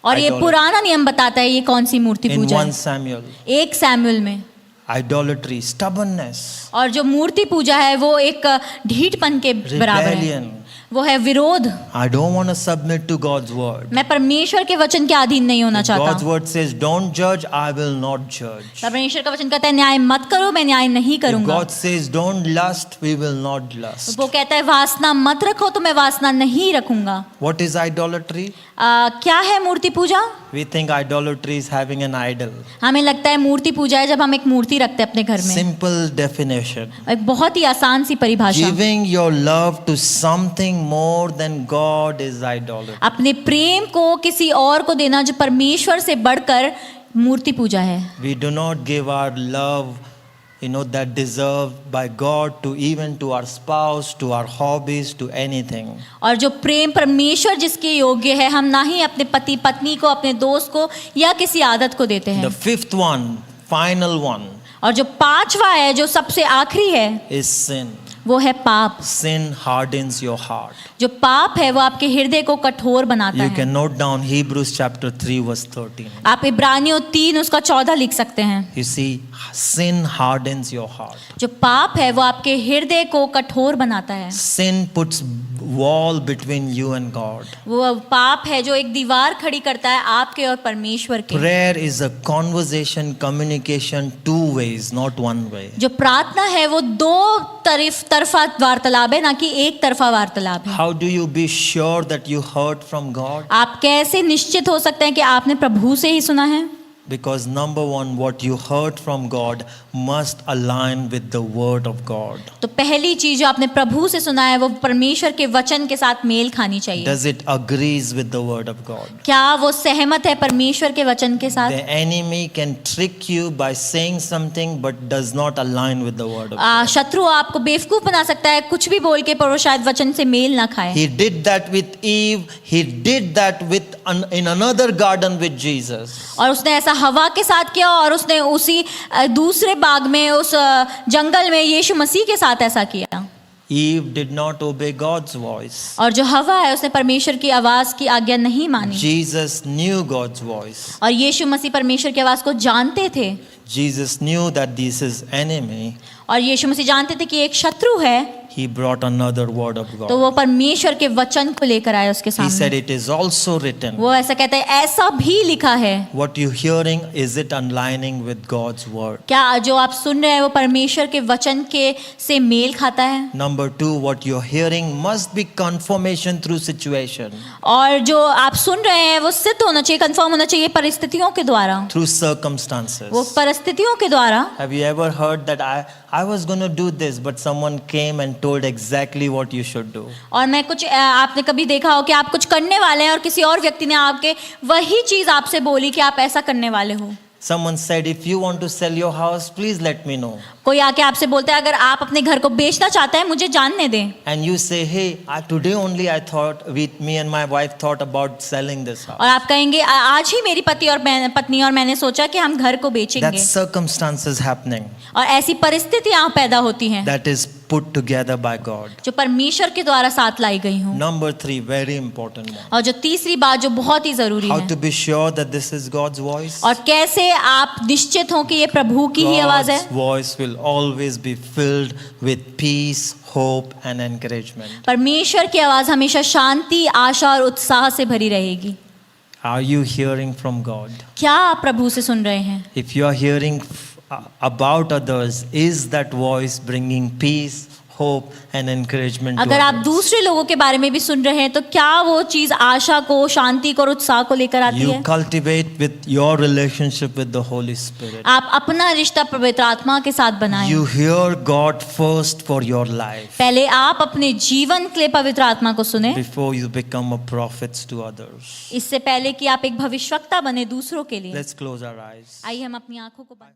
और ये idolatry. पुराना नियम बताता है ये कौन सी मूर्ति In पूजा 1 है। Samuel. 1 सैमुअल में। Idolatry, stubbornness, और जो मूर्ति पूजा है वो एक ढीठपन के बराबर है। rebellion. वो है विरोध। I don't want to submit to God's word. मैं परमेश्वर के वचन के अधीन नहीं होना God's चाहता। word says, don't judge, I will not judge. परमेश्वर का वचन कहता है न्याय मत करो, मैं न्याय नहीं If करूंगा। God says, don't lust, we will not lust. वो कहता है वासना मत रखो, तो मैं वासना नहीं रखूंगा। What is idolatry? क्या है मूर्ति पूजा? We think idolatry is having an idol. हमें लगता है मूर्ति पूजा है जब हम एक मूर्ति रखते हैं अपने घर में। Simple definition. एक बहुत ही आसान सी परिभाषा। Giving your love to something more than God is idolatry. अपने प्रेम को किसी और को देना जो परमेश्वर से बढ़कर मूर्ति पूजा है। We do not give our love, that deserved by God to even to our spouse, to our hobbies, to anything. और जो प्रेम परमेश्वर जिसके योग्य है, हम ना ही अपने पति पत्नी को, अपने दोस्त को या किसी आदत को देते हैं। The fifth one, final one, और जो पांचवा है, जो सबसे आखिरी है, is sin. वो है पाप। Sin hardens your heart. जो पाप है वो आपके हृदय को कठोर बनाता You है। can note down Hebrews chapter 3 verse 13. आप इब्रानियों 3 उसका 14 लिख सकते हैं। You see, sin hardens your heart. जो पाप है वो आपके हृदय को कठोर बनाता है। Sin puts wall between you and God. वो पाप है जो एक दीवार खड़ी करता है आपके और परमेश्वर के। Prayer is a conversation, communication, two ways, not one way. जो प्रार्थना है वो दो तरफा वार्तालाप है, ना कि एक तरफा वार्तालाप है। How do you be sure that you heard from God? आप कैसे निश्चित हो सकते हैं कि आपने प्रभु से ही सुना है? Because number one, what you heard from God must align with the word of God. तो पहली चीज जो आपने प्रभु से सुना है वो परमेश्वर के वचन के साथ मेल खानी चाहिए। Does it agrees with the word of God? क्या वो सहमत है परमेश्वर के वचन के साथ? The enemy can trick you by saying something but does not align with the word of God. शत्रु आपको बेवकूफ बना सकता है कुछ भी बोल के, पर वो शायद वचन से मेल ना खाए। He did that with Eve. He did that in another garden with Jesus. और उसने ऐसा हवा के साथ किया, और उसने उसी दूसरे बाग में, उस जंगल में यीशु मसीह के साथ ऐसा किया। Eve did not obey God's voice. और जो हवा है उसने परमेश्वर की आवाज की आज्ञा नहीं मानी। Jesus knew God's voice. और यीशु मसीह परमेश्वर की आवाज को जानते थे। Jesus knew that this is enemy. और यीशु मसीह जानते थे कि एक शत्रु है। He brought another word of God. तो वो परमेश्वर के वचन को लेकर आए उसके He said सामने। it is also written. वो ऐसा कहता है ऐसा भी लिखा है। What you hearing, is it aligning with God's word? क्या जो आप सुन रहे हैं वो परमेश्वर के वचन के से मेल खाता है? Number two, what you're hearing must be confirmation through situation, और जो आप सुन रहे हैं वो सिद्ध होना चाहिए, कंफर्म होना चाहिए परिस्थितियों के द्वारा। through circumstances. वो परिस्थितियों के द्वारा। Have you ever heard that I was going to do this, but someone came and told exactly what you should do? और मैं कुछ आपने कभी देखा हो कि आप कुछ करने वाले हैं और किसी और व्यक्ति ने आपके वही चीज आपसे बोली कि आप ऐसा करने वाले हो। Someone said, if you want to sell your house, please let me know. कोई आके आपसे बोलता है अगर आप अपने घर को बेचना चाहते हैं मुझे जानने दें। And you say, hey, today only I thought, me and my wife thought about selling this house. और आप कहेंगे आज ही मेरी पत्नी और मैंने सोचा कि हम घर को बेचेंगे। That's circumstances happening. और ऐसी परिस्थितियां पैदा होती हैं That is put together by God. जो परमेश्वर के द्वारा साथ लाई गई हूँ। Number three, very important one. और जो तीसरी बात जो बहुत ही जरूरी How है, to be sure that this is God's voice? और कैसे आप निश्चित हो कि ये प्रभु की ही आवाज है। God's voice will always be filled with peace, hope and encouragement. परमेश्वर की आवाज हमेशा शांति, आशा और उत्साह से भरी रहेगी। Are you hearing from God? क्या आप प्रभु से सुन रहे हैं? If you are hearing about others, is that voice bringing peace, hope and encouragement to अगर आप others? दूसरे लोगों के बारे में भी सुन रहे हैं तो क्या वो चीज आशा को, शांति को और उत्साह को लेकर आती You है? cultivate with your relationship with the Holy Spirit. आप अपना रिश्ता पवित्र आत्मा के साथ बनाएं। You hear God first for your life पहले आप अपने जीवन के लिए पवित्र आत्मा को सुने, before you become a prophet to others. इससे पहले कि आप एक भविष्यवक्ता बने दूसरों के लिए। Let's close our eyes. आइए हम अपनी आंखों को बंद